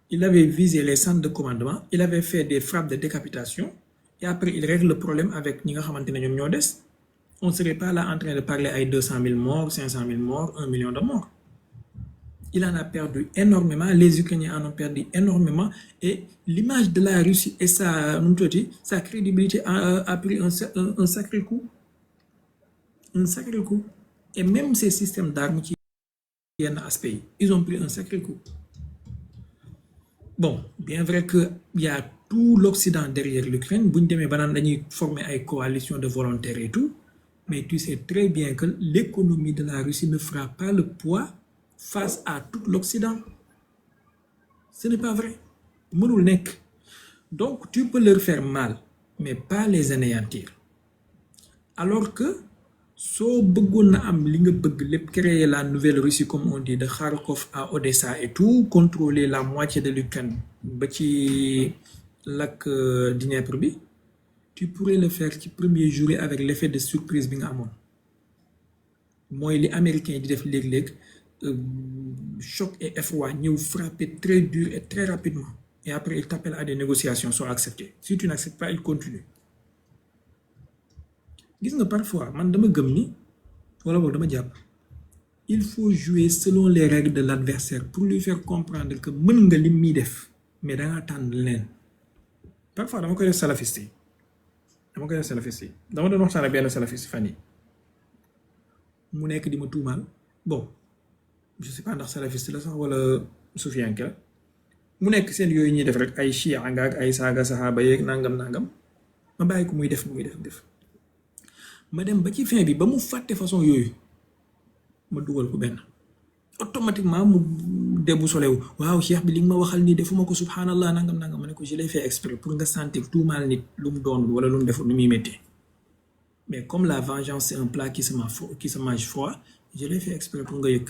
il avait visé les centres de commandement, il avait fait des frappes de décapitation, et après il règle le problème avec Niga Nyodes. On ne serait pas là en train de parler à 200 000 morts, 500 000 morts, 1 million de morts. Il en a perdu énormément, les Ukrainiens en ont perdu énormément et l'image de la Russie et sa crédibilité a pris un sacré coup. Un sacré coup. Et même ces systèmes d'armes qui viennent à ce pays, ils ont pris un sacré coup. Bon, bien vrai qu'il y a tout l'Occident derrière l'Ukraine, ils former une coalition de volontaires et tout, mais tu sais très bien que l'économie de la Russie ne fera pas le poids face à tout l'Occident. Ce n'est pas vrai. Donc, tu peux leur faire mal, mais pas les anéantir. Alors que, si tu créer la nouvelle Russie, comme on dit, de Kharkov à Odessa et tout, contrôler la moitié de l'Ukraine, le lac Dniepr, tu pourrais le faire le premier jour avec l'effet de surprise. Moi, les Américains disent choc et effroi, nous frapper très dur et très rapidement. Et après, ils t'appellent à des négociations, sont acceptées. Si tu n'acceptes pas, ils continuent. Parfois, il faut jouer selon les règles de l'adversaire pour lui faire comprendre que mën nga lim mi def mais da nga tànn leen. Parfois, dama koy def salafiste. Dama doon waxtaan ak benn salafiste fan yi mu nekk di ma tuumaal bon je sais pas ndax salafiste la sax wala soufiyanke la mu nekk seen yooyu ñuy def rek ay chia nga ak ay saaga saxaaba yeeg nangam ma bàyyi ko muy def ma dem ba ci fin bi ba mu fàtte façon yooyu ma dugal ko benn automatiquement mu déboussolé wu waaw cheikh bi li nga ma waxal nii defuma ko subhanallah nangam ma ne ko je l'ai fait exprès pour nga sentir tout mal nit lu mu doon wala lu mu def lu muy métti mais comme la vengeance c'est un plat qui se mange froid je l'ai fait exprès pour nga yëg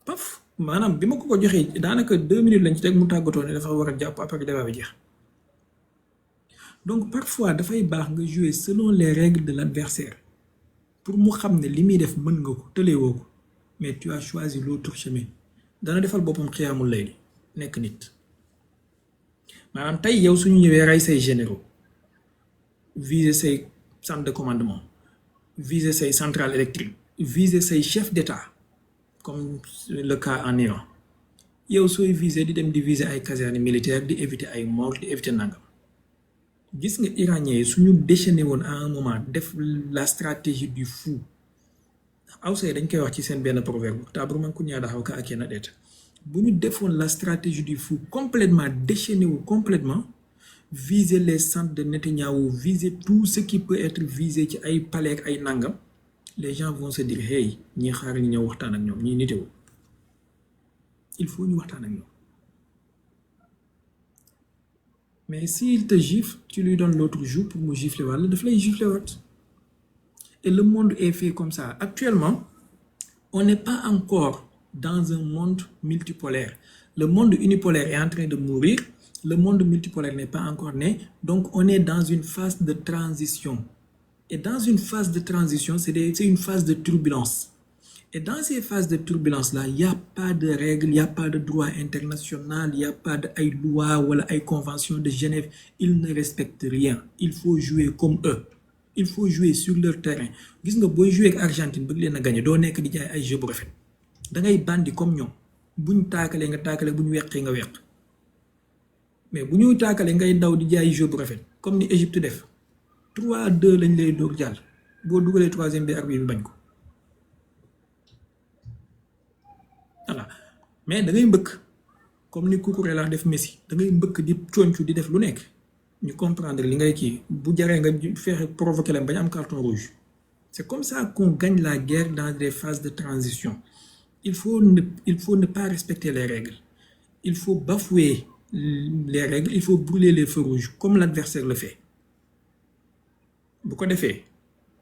paf maanaam bi ma ko joxee daanaka 2 minutes lañ ci teg mu tàggatoo ne dafa war a jàpp après débat bi jeex. Donc parfois dafay baax nga jouer selon les règles de l'adversaire pour mu xam ne li muy def mën nga ko tëleewoo ko mais tu as choisi l'autre chemin dana defal boppam xiyaamul layli nekk nit maanaam tey yow suñu ñëwee rey say généraux viser say centre de commandement viser say centrale électrique viser say chef d'état comme le cas en Iran yow sooy viser di dem di viser ay casernes militaires di éviter ay mort di éviter nangam gis nga iranien yi suñu déchaîné woon à un moment def la stratégie du fou awsay dañ koy wax ci seen benn proverbe tabru man ku ñaada xaw ka ak na det bu ñu defoon la stratégie du fou complètement déchaîné wu complètement viser les centres de Netanyahou viser tout ce qui peut être visé ci ay palais ak ay nangam les gens vont se dire hey ñi xaar ñu ñëw waxtaan ak ñoom ñi nitewu il faut ñu waxtaan ak ñoom mais s'il te gifle tu lui donnes l'autre joue pour mu gifler wala daf lay gifler wat et le monde est fait comme ça actuellement on n'est pas encore dans un monde multipolaire le monde unipolaire est en train de mourir le monde multipolaire n'est pas encore né donc on est dans une phase de transition et dans une phase de transition c'est une phase de turbulence. Et dans ces phases de turbulence-là, il n'y a pas de règles, il n'y a pas de droit international, il n'y a pas de loi ou de convention de Genève. Ils ne respectent rien. Il faut jouer comme eux. Il faut jouer sur leur terrain. Vous voyez, si vous jouez avec l'Argentine, vous allez gagner. Vous allez gagner un jeu pour faire. Vous allez bandi comme nous. Si vous taclez, vous taclez, vous taclez. Mais si vous taclez, vous allez gagner un jeu pour faire. Comme l'Égypte fait. 3-2, vous allez gagner. Vous allez gagner le troisième but, vous allez gagner. Voilà. Mais da ngay mbëkk comme ni Cucurella def Messi da ngay mbëkk di concu di def lu nekk ñu comprendre li ngay kii bu jaree nga fexe provoquer leen bañ am carton rouge. C'est comme ça qu'on gagne la guerre dans des phases de transition. Il faut ne pas respecter les règles. Il faut bafouer les règles, il faut brûler les feux rouges comme l'adversaire le fait. Bu ko defee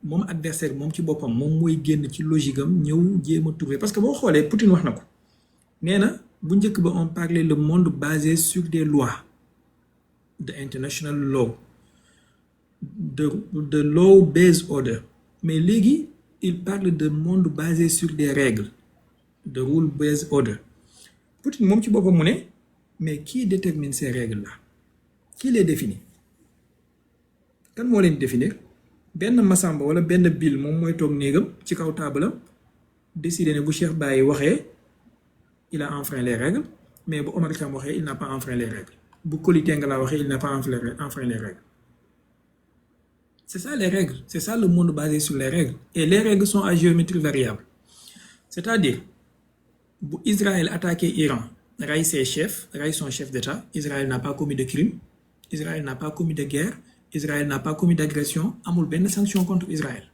moom adversaire moom ci boppam moom mooy génn ci logique am ñëw jéem a trouver parce que boo xoolee Poutine wax na ko nee na bu njëkk ba on parlait le monde basé sur des lois de international law de law based order mais léegi il parle de monde basé sur des règles de rule based order. Poutine moom ci boppam mu ne mais qui détermine ces règles là qui les définit kan moo leen définir benn Massamba wala benn Bill moom mooy toog néegam ci kaw taabalam décider ne bu Cheikh Baye waxee il a enfreint les règles mais bu Omar Thiam waxee il n'a pas enfreint les règles bu Koli Tengala waxee il n'a pas enfreint les règles. C'est ça les règles, c'est ça le monde basé sur les règles et les règles sont à géométrie variable. C'est-à-dire bu Israël attaqué Iran ray ses chefs ray son chef d'État, Israël n'a pas commis de crime, Israël n'a pas commis de guerre, Israël n'a pas commis d'agression, amul benn sanction contre Israël.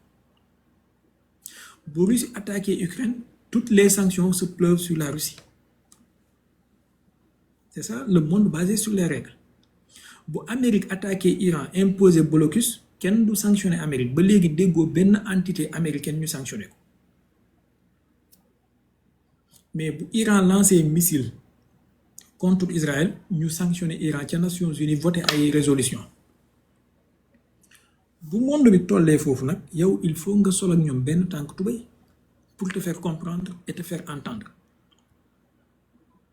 Bu Russie attaqué Ukraine, toutes les sanctions se pleuvent sur la Russie. C'est ça le monde basé sur les règles. Bu Amérique attaqué Iran, imposé blocus, kenn du sanctionner Amérique ba léegi déggoo benn entité américaine ñu sanctionné ko. Mais bu Iran lancé missile contre Israël, ñu sanctionné Iran ca Nations Unies voté ay résolution. Bu monde bi tollee foofu nag yow il faut nga sol ak ñoom benn tànk tubéy pour te faire comprendre et te faire entendre.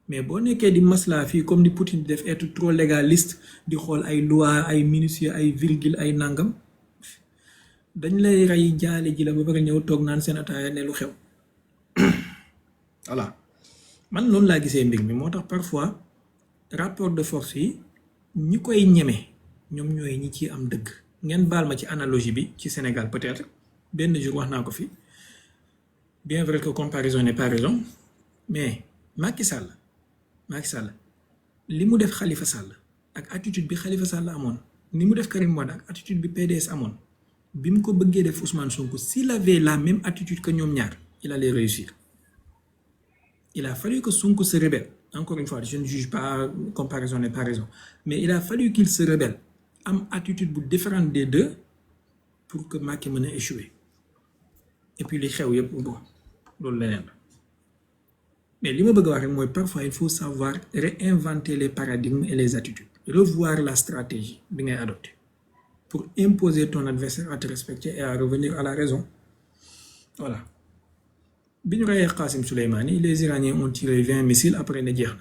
Mais boo nekkee di masla fii comme ni Poutine def être trop légaliste di xool ay loi ay minutieux ay virgule ay nangam dañ lay rey jaale ji la ba bëgg ñëw toog naan seen ataaya ne lu xew. Voilà man noonu laa gisee mbir mi moo tax parfois rapport de force yi ñi koy ñeme ñoom ñooy ñi ci am dëgg. Ngeen baal ma ci analogie bi ci Sénégal peut-être benn jour wax naa ko fi bien vrai que comparaison n'est pas raison mais Macky Sall li mu def Khalifa Sall ak attitude bi Khalifa Sall amoon ni mu def Karim Wade ak attitude bi PDS amoon bi mu ko bëggee def Ousmane Sonko s'il avait la même attitude que ñoom ñaar il allait réussir. Il a fallu que Sonko se rebelle. Encore une fois, je ne juge pas, comparaison n'est pas raison. Mais il a fallu qu'il se rebelle. Am attitude différente des deux pour que Macky mën a échouer. Et puis les xew yëpp bon loolu leneen la. Mais li ma bëgg a wax rek mooy parfois il faut savoir réinventer les paradigmes et les attitudes. Revoir la stratégie bi ngay adopter pour imposer ton adversaire à te respecter et à revenir à la raison. Voilà. Bi ñu reyee Qassim Soleimani, les Iraniens ont tiré 20 missiles après ne jeex na.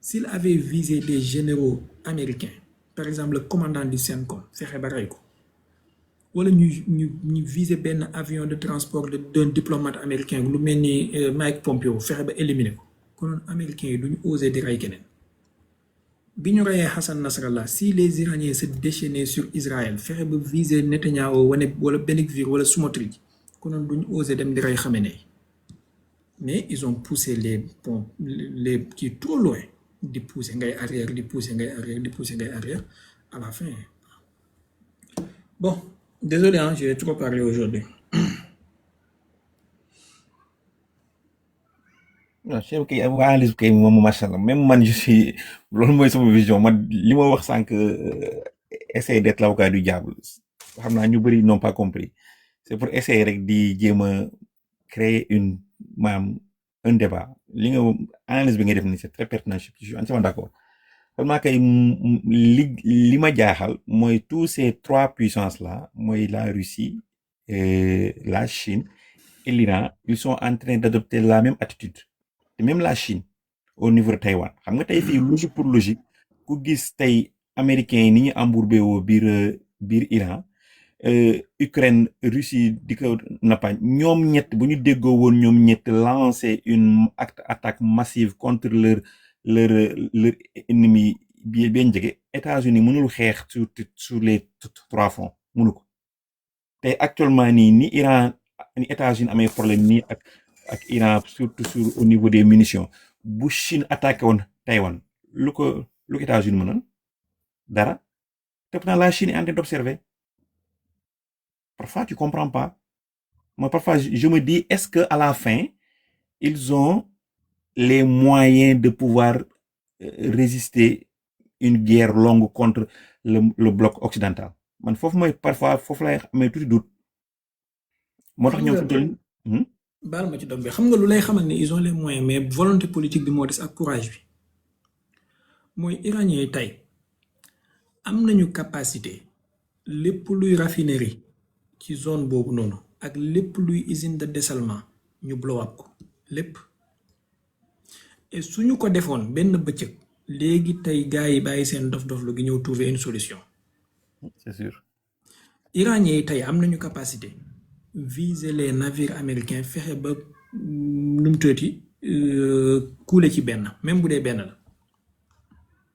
S'il avait visé des généraux américains, par exemple le commandant du CENTCOM, fexe ba rey ko wala ñu viser benn avion de transport d'un diplomate américain lu mel ni Mike Pompeo fexe ba éliminer ko konoon américains yi duñu osé di rey keneen bi ñu reyee Hassan Nasrallah si les Iraniens se déchaînaient sur Israël fexe ba viser Netanyahu wala Ben Gvir wala Smotrich konoon duñu osé dem di rey Khamenei mais ils ont poussé les qui trop loin di pousser ngay arrière di pousser ngay arrière di pousser ngay arrière à la fin bon désolé hein, j'ai trop parlé aujourd'hui.
non chef kay analyse kay moom macha allah même man je suis loolu mooy sama vision man li ma wax sànq essayer d'être l'avocat du diable xam naa ñu bëri n'ont pas compris c'est pour essayer rek di jéem a créer un débat li nga analyse bi nga def ni c'est très pertinent je suis entièrement d'accord vraiment kay li ma jaaxal mooy tous ces trois puissances là mooy la Russie la Chine et l'Iran ils sont en train d'adopter la même attitude et même la Chine au niveau de Taïwan xam nga tey fii logique pour logique ku gis tey américains yi ni ñu embourbé woo biir Iran Ukraine Russie di ko nappañ ñoom ñett bu ñu déggoo woon ñoom ñett lancer une attaque massive contre leur ennemi bien jege États-Unis mënul xeex sur les trois fronts mënu ko tey actuellement nii ni Iran ni États-Unis amee problème nii ak Iran surtout au niveau des munitions bu Chine attaqué woon Taïwan lu ko États-Unis mënoon dara te pourtant la Chine est en train d'observer parfois tu comprends pas moi parfois je me dis est-ce que à la fin ils ont les moyens de pouvoir résister une guerre longue contre le bloc occidental man foofu mooy parfois foofu lay amee tuuti doute moo tax ñoom fu toll
baal ma ci dog bi xam nga lu lay xamal ne ils ont les moyens mais volonté politique bi moo des ak courage bi mooy iranien yi tey am nañu capacité lépp luy raffinerie ci zone boobu noonu ak lépp luy usine de dessalement ñu blow up ko lépp et suñu ko defoon benn bëccëg léegi tey gars yi bàyyi seen dof-dof lu gi ñëw trouver une solution.
c'est sûr.
Iraniens yi tey am nañu capacité viser les navires américains fexe ba nu mu tëti couler ci benn même bu dee benn la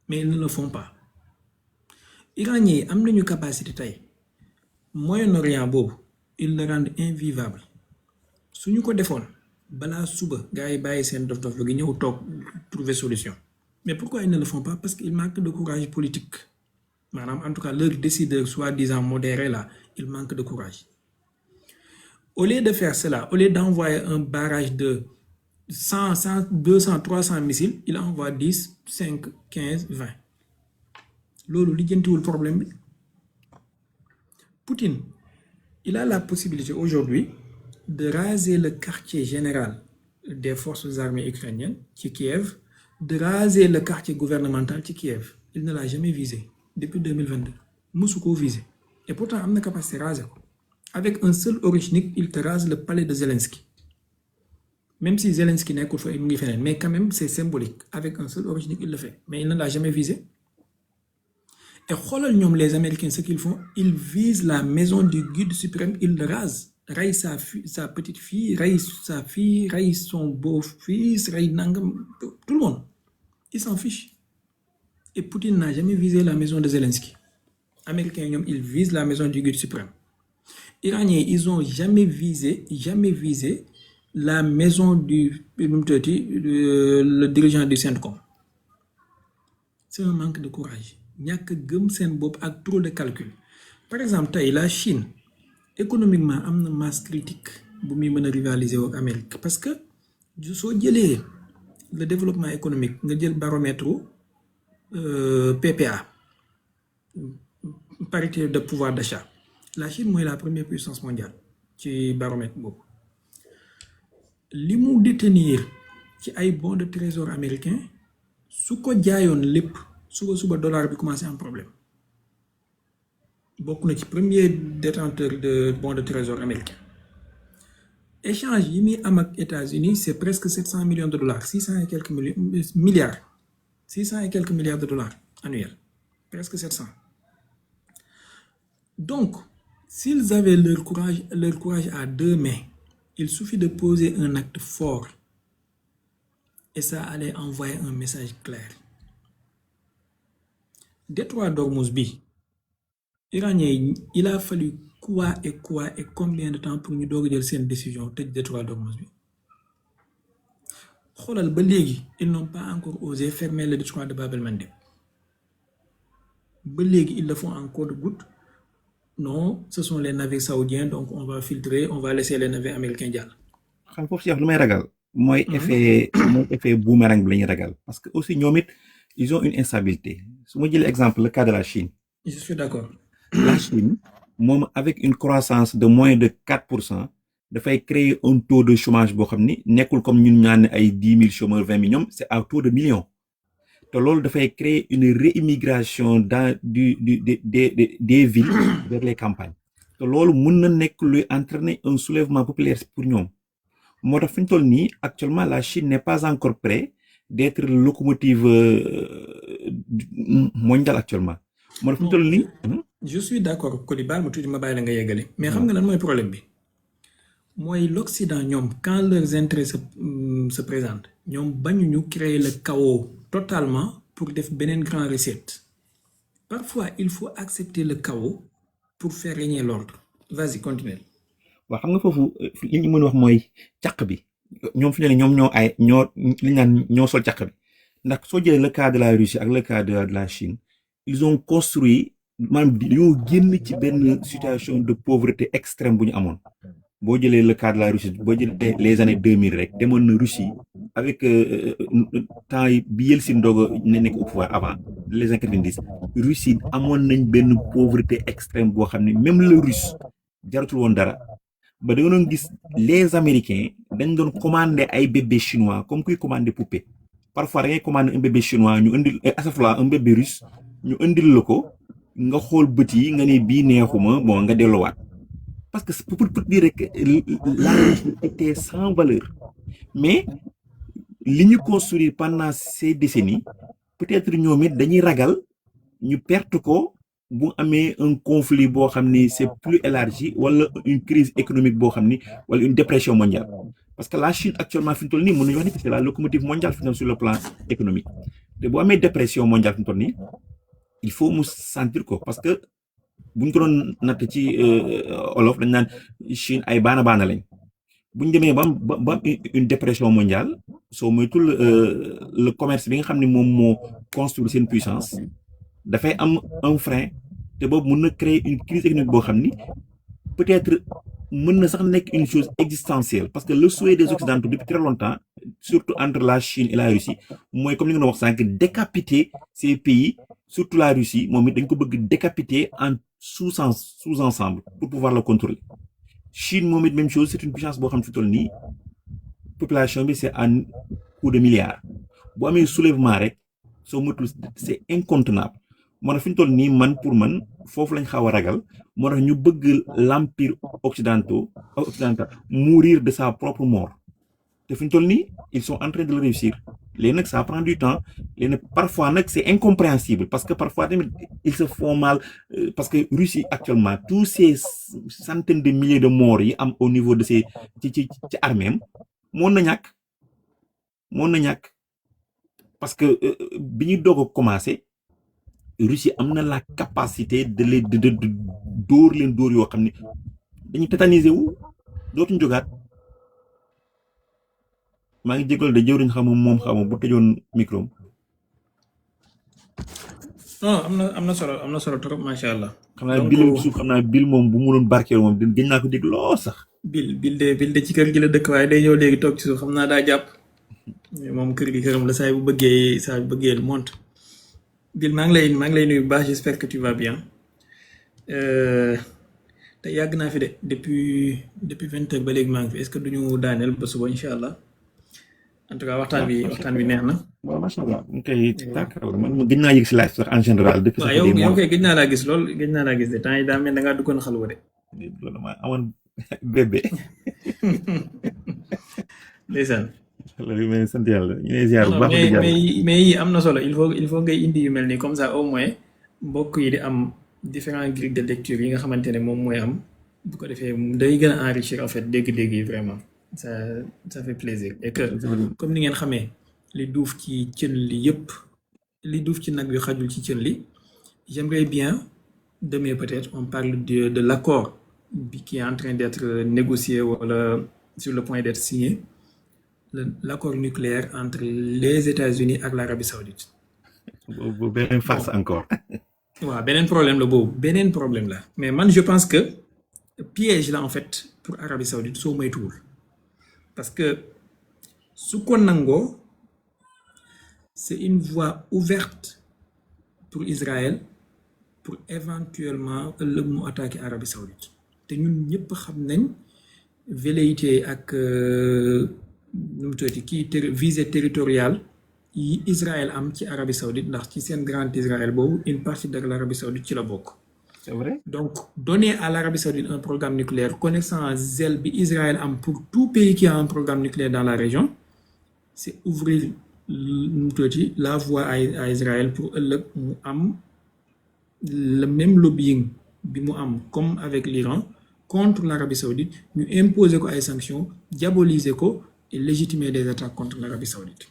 mais ils ne le font pas. Iraniens yi am nañu capacité tey Moyen-Orient boobu ils le rendent invivable suñu ko defoon balaa suba gars yi bàyyi seen dof-dof lu gi ñëw toog trouver solution. Mais pourquoi ils ne le font pas? Parce qu'ils manquent de courage politique. Madame, en tout cas, leurs décideurs, soi-disant modérés, là, ils manquent de courage. Au lieu de faire cela, au lieu d'envoyer un barrage de 100, 200, 300 missiles, ils envoient 10, 5, 15, 20. Lolo, le problème. Poutine, il a la possibilité aujourd'hui de raser le quartier général des forces armées ukrainiennes, qui est Kiev, de raser le quartier gouvernemental de Kiev. Il ne l'a jamais visé depuis 2022. Moussouko visé. Et pourtant, il a capacité de raser. Avec un seul orichnik, il te rase le palais de Zelensky. Même si Zelensky n'est qu'au fait, mais quand même, c'est symbolique. Avec un seul orichnik, il le fait. Mais il ne l'a jamais visé. Et les Américains, ce qu'ils font, ils visent la maison du guide suprême, ils le rasent. Raille sa petite fille, raille sa fille, raille son beau-fils, raille Nangam, tout le monde. Ils s'en fichent. Et Poutine n'a jamais visé la maison de Zelensky. Américains, ils visent la maison du guide suprême. Iraniens, ils n'ont jamais visé la maison le dirigeant du CENTCOM. C'est un manque de courage. Il n'y a que trop de calcul. Par exemple, la Chine, économiquement, a une masse critique pour rivaliser avec l'Amérique. Parce que, le développement économique, le baromètre PPA, parité de pouvoir d'achat. La Chine est la première puissance mondiale qui baromètre. Ce qui détenir ci ay bons de trésor américain, su ko jaayoon lépp suba dollar bi commencé un problème. Bokk na ci premier détenteur de bons de trésor américain. Échange yi mi am ak États-Unis, c'est presque 700 millions de dollars, 600 et quelques milliards. 600 et quelques milliards de dollars annuels. Presque 700. Donc, s'ils avaient leur courage à deux mains, il suffit de poser un acte fort et ça allait envoyer un message clair. Détroit d'Ormuz bi iranien il a fallu quoi et combien de temps pour ñu doog a jël seen décision tëj Détroit d'Ormuz bi xoolal ba léegi ils n'ont pas encore osé fermer le détroit de Bab el-Mandeb ba léegi ils le font en compte-gouttes. Non, ce sont les navires saoudiens, donc on va filtrer, on va laisser les navires américains jàll.
xam foofu Cheikh lu may ragal mooy effet boomerang bi la ñuy ragal parce que aussi ñoom it ils ont une instabilité su ma jëlee exemple le cas de la Chine.
Je suis d'accord.
La Chine moom avec une croissance de moins de 4% dafay créer un taux de chômage boo xam ni nekkul comme ñun ñaan ne ay 10 000 chômeurs 20 millions c'est à taux de millions te loolu dafay créer une réimmigration dans des villes vers les campagnes te loolu mën na nekk luy entraîner un soulèvement populaire pour ñoom moo tax fi ñu toll nii actuellement la Chine n'est pas encore prêt d'être locomotive mondiale actuellement moo tax fi ñu toll nii.
Je suis d'accord Coulibaly ma tuuti ma bàyyi la nga yeggale mais xam nga lan mooy problème bi mooy l'Occident ñoom quand leurs intérêts se présentent ñoom bañuñu créer le chaos totalement pour def beneen grand recette parfois il faut accepter le chaos pour faire régner l'ordre. Vas-y continue.
waaw xam nga foofu li ñu mën wax mooy càq bi ñoom fi ñu ne ñoom ñoo li ñu naan ñoo sol càq bi ndax soo jëlee le cas de la Russie ak le cas de la Chine ils ont construit maanaam dañoo génn ci benn situation de pauvreté extrême bu ñu amoon boo jëlee le cas de la Russie boo jëlee les années 2000 rek demoon na Russie avec temps yi bi Yeltsin doog a nekk au pouvoir avant les années 90 Russie amoon nañ benn pauvreté extrême boo xam ne même le russe jaratul woon dara ba da nga doon gis les américains dañ doon commander ay bébés chinois comme kuy commander poupée parfois da ngay commander un bébé chinois ñu indil asafla un bébé russe ñu indil la ko nga xool bët yi nga ne bii neexuma bon nga delluwaat parce que pour dire que la Russie était sans valeur mais li ñu construire pendant ces décennies peut-être ñoom it dañuy ragal ñu perte ko bu amee un conflit boo xam ni c'est plus élargi wala une crise économique boo xam ni wala une dépression mondiale parce que la Chine actuellement fi ñu toll nii mën nañu wax ni c'est la locomotive mondiale finalement sur le plan économique te boo amee dépression mondiale fi ñu toll nii il faut mu sentir ko parce que buñ ko doon natt ci olof dañ naan Chine ay baana lañ buñ demee ba am une dépression mondiale soo moytul le commerce bi nga xam ne moom moo construire seen puissance dafay am un frein te boobu mën na créer une crise économique boo xam ni peut-être mën na sax nekk une chose existentielle parce que le souhait des Occidentaux depuis très longtemps surtout entre la Chine et la Russie mooy comme li nga doon wax sànq décapiter ces pays surtout la Russie moom it dañ ko bëgg décapiter en sous-ensemble pour pouvoir le contrôler Chine moom it même chose c'est une puissance boo xam fi toll nii population bi c'est en coup de milliards bu amee soulèvement rek soo motul c'est incontenable moo tax fi ñu toll nii man pour man foofu lañ xaw a ragal moo tax ñu bëgg l'empire occidental mourir de sa propre mort te fi ñu toll nii ils sont en train de le réussir léegi nag ça prend du temps léegi nag parfois nag c'est incompréhensible parce que parfois tamit ils se font mal parce que Russie actuellement tous ces centaines de milliers de morts yi am au niveau de ces ci armée am moon na ñàkk parce que bi ñuy doog a commencer Russie am na la capacité de dóor leen dóor yoo xam ne dañuy tétaniser wu dootuñ jógaat maa ngi jégal de jëwriñ xam moom bu tëjoon micro
non am na solo trop macha allah.
xam naa bilam suuf xam naa bil moom bu mu doon barkeel moom gën naa ko dégg loo sax.
bil de ci kër gi la dëkk waaye day ñëw léegi toog ci suuf xam naa daa jàpp moom kër gi këram la saa bu bëggee monte bil maa ngi lay nuyu bu baax j'espère que tu vas bien te yàgg naa fi de depuis 20 heures ba léegi maa ngi fi est-ce que duñu daaneel ba suba incha allah en tout cas waxtaan bi neex na.
waaw macha allah man gëj naa yëg si live sax en général. depuis
waaw yow kay gëj naa laa gis lool gëj naa laa gis de temps yi daa mel da ngaa duggoon xalwa de.
loolu maa amoon bébé.
ndeysaan.
loolu may sant yàlla ñu lay ziar bu baax.
mais yi am na solo il faut ngay indi yu mel nii comme ça au moins mbokk yi di am différents grilles de lecture yi nga xamante ne moom mooy am bu ko defee day gën a enrichir en fait dégg-dégg yi vraiment ça fait plaisir et que comme ni ngeen xamee li duuf ci cën li yëpp li duuf ci nag yu xajul ci cën li. J'aimerais bien demain peut-être on parle de l'accord qui est en train d'être négocié wala sur le point d'être signé l'accord nucléaire entre les États-Unis ak l'Arabie Saoudite.
bu beneen farce encore.
waaw beneen problème la boobu beneen problème la mais man je pense que piège la en fait pour Arabie Saoudite soo moytuwul parce que su ko nangoo c'est une voie ouverte pour Israël pour éventuellement ëllëg mu attaquer Arabie Saoudite te ñun ñëpp xam nañ velléité ak nu mu tuddati kii visée territoriale yi Israël am ci Arabie Saoudite ndax ci seen grand Israël boobu une partie de l'Arabie Saoudite ci la bokk.
C'est vrai.
Donc donner à l'Arabie Saoudite un programme nucléaire connaissant zèle bi Israël am pour tout pays qui a un programme nucléaire dans la région c'est ouvrir nu mu tuddati la voie à Israël pour ëllëg mu am le même lobbying bi mu am comme avec l'Iran contre l'Arabie Saoudite ñu imposer ko ay sanctions diaboliser ko et légitimer des attaques contre l'Arabie Saoudite.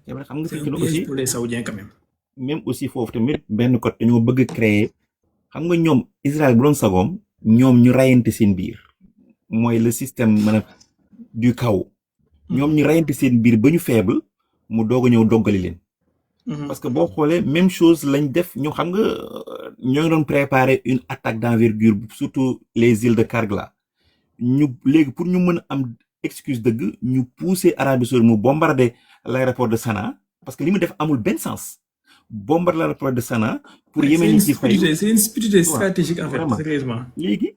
xam nga
C'est un
fekk na
piège
aussi
pour les Saoudiens quand même.
même aussi foofu tamit benn côté dañoo bëgg créer xam nga ñoom Israël bu doon sagoom ñoom ñu rayante seen biir mooy le système maanaam du chaos ñoom ñu rayante seen biir ba ñu faible mu doog a ñëw doggali leen. Parce que boo xoolee même chose lañ def ñoo xam nga ñoo ngi doon préparer une attaque d'envergure surtout les îles de Kargla ñu léegi pour ñu mën a am excuse dëgg ñu pousser Arabie Saoudite mu bombarder l'aéroport de Sanaa parce que li mu def amul benn sens bombarder l'aéroport de Sanaa pour Yémen ci fay
C'est une stupidité stratégique en fait
vraiment.
sérieusement.
léegi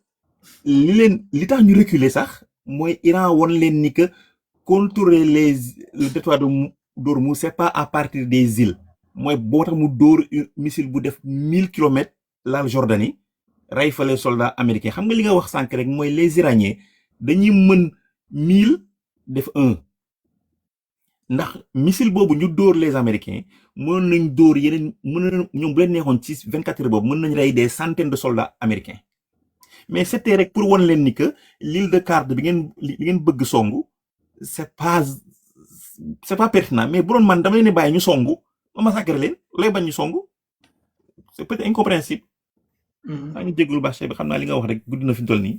li tax ñu reculer sax mooy Iran won leen ni que contrôler le détroit d'Ormuz c'est pas à partir des îles mooy boo tax mu dóor missile bu def 1000 kilomètres laal Jordanie rey fa les soldats américains xam nga li nga wax sànq rek mooy les Iraniens dañuy mën 1000 def 1 ndax missile boobu ñu dóor les Américains mën nañ dóor yeneen mën na ñoom bu leen neexoon ci 24 heures boobu mën nañ rey des centaines de soldats américains mais c'était rek pour won leen ni que l'île de Card bi ngeen bëgg songu c'est pas pertinent mais bu doon man dama leen bàyyi ñu songu ma massacrer leen lay bañ ñu songu c'est peut-être incompréhensible. maa ngi jégalu bâche bi xam naa li nga wax rek gudd na fi mu toll nii.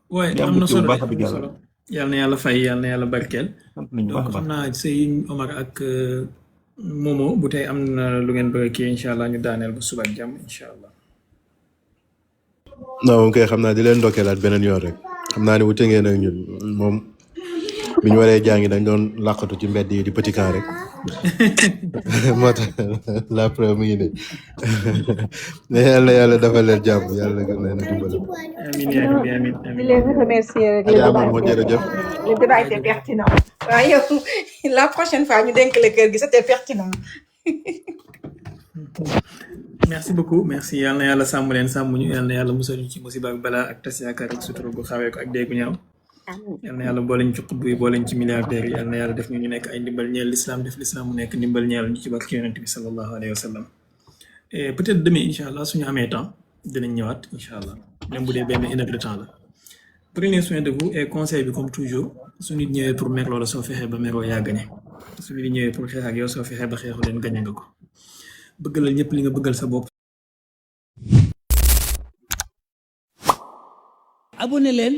waaye am na solo yàlla na yàlla fay yàlla na yàlla barkeel.
sant nañu baax a
donc
baax
xam naa Sey Omar ak Momo bu tey am na lu ngeen bëgg kii incha allah ñu daaneel ba suba ak jàmm incha allah.
non ok xam naa di leen ndokkeelaat beneen yoon rek xam naa ne wute ngeen ak ñun moom bi ñu waree jàngi dañ doon làqatu ci mbedd yi di petit camp rek moo tax la preuve mu ngi nii mais yàlla dafa leen jàmm yàlla gën leen a dimbali.
amiin yaa rabbi amiin
di
amiin.
leen remercier rek
Adja Amar moo jërëjëf.
le débat était pertinent waaw yow la prochaine fois ñu dénk la kër gi c'était pertinent.
merci beaucoup merci yàlla na yàlla sàmm leen sàmm ñu yàlla na yàlla musal ñu ci musiba ak balaa ak tas yaakaar ak sutura gu xawee ko ak déggu ñaaw. yàlla na yàlla boole ñu ci xutbu yi boole ñu ci milliardaires yi yàlla na yàlla def ñu nekk ay ndimbal ñeel l'islam def l'islam mu nekk ndimbal ñeel ñu ci barke yonent bi sallallahu alayhi wa sallam. Et peut-être demain incha allah suñu amee temps dinañ ñëwaat incha allah même bu dee benn une heure de temps la. Prenez soin de vous et conseil bi comme toujours su nit ñëwee pour mer loola soo fexee ba meroo yaa gañe su nit ñëwee pour xeex ak yow soo fexee ba xeexu leen gañe nga ko bëggalal ñëpp li nga bëggal sa bopp.
abonné leen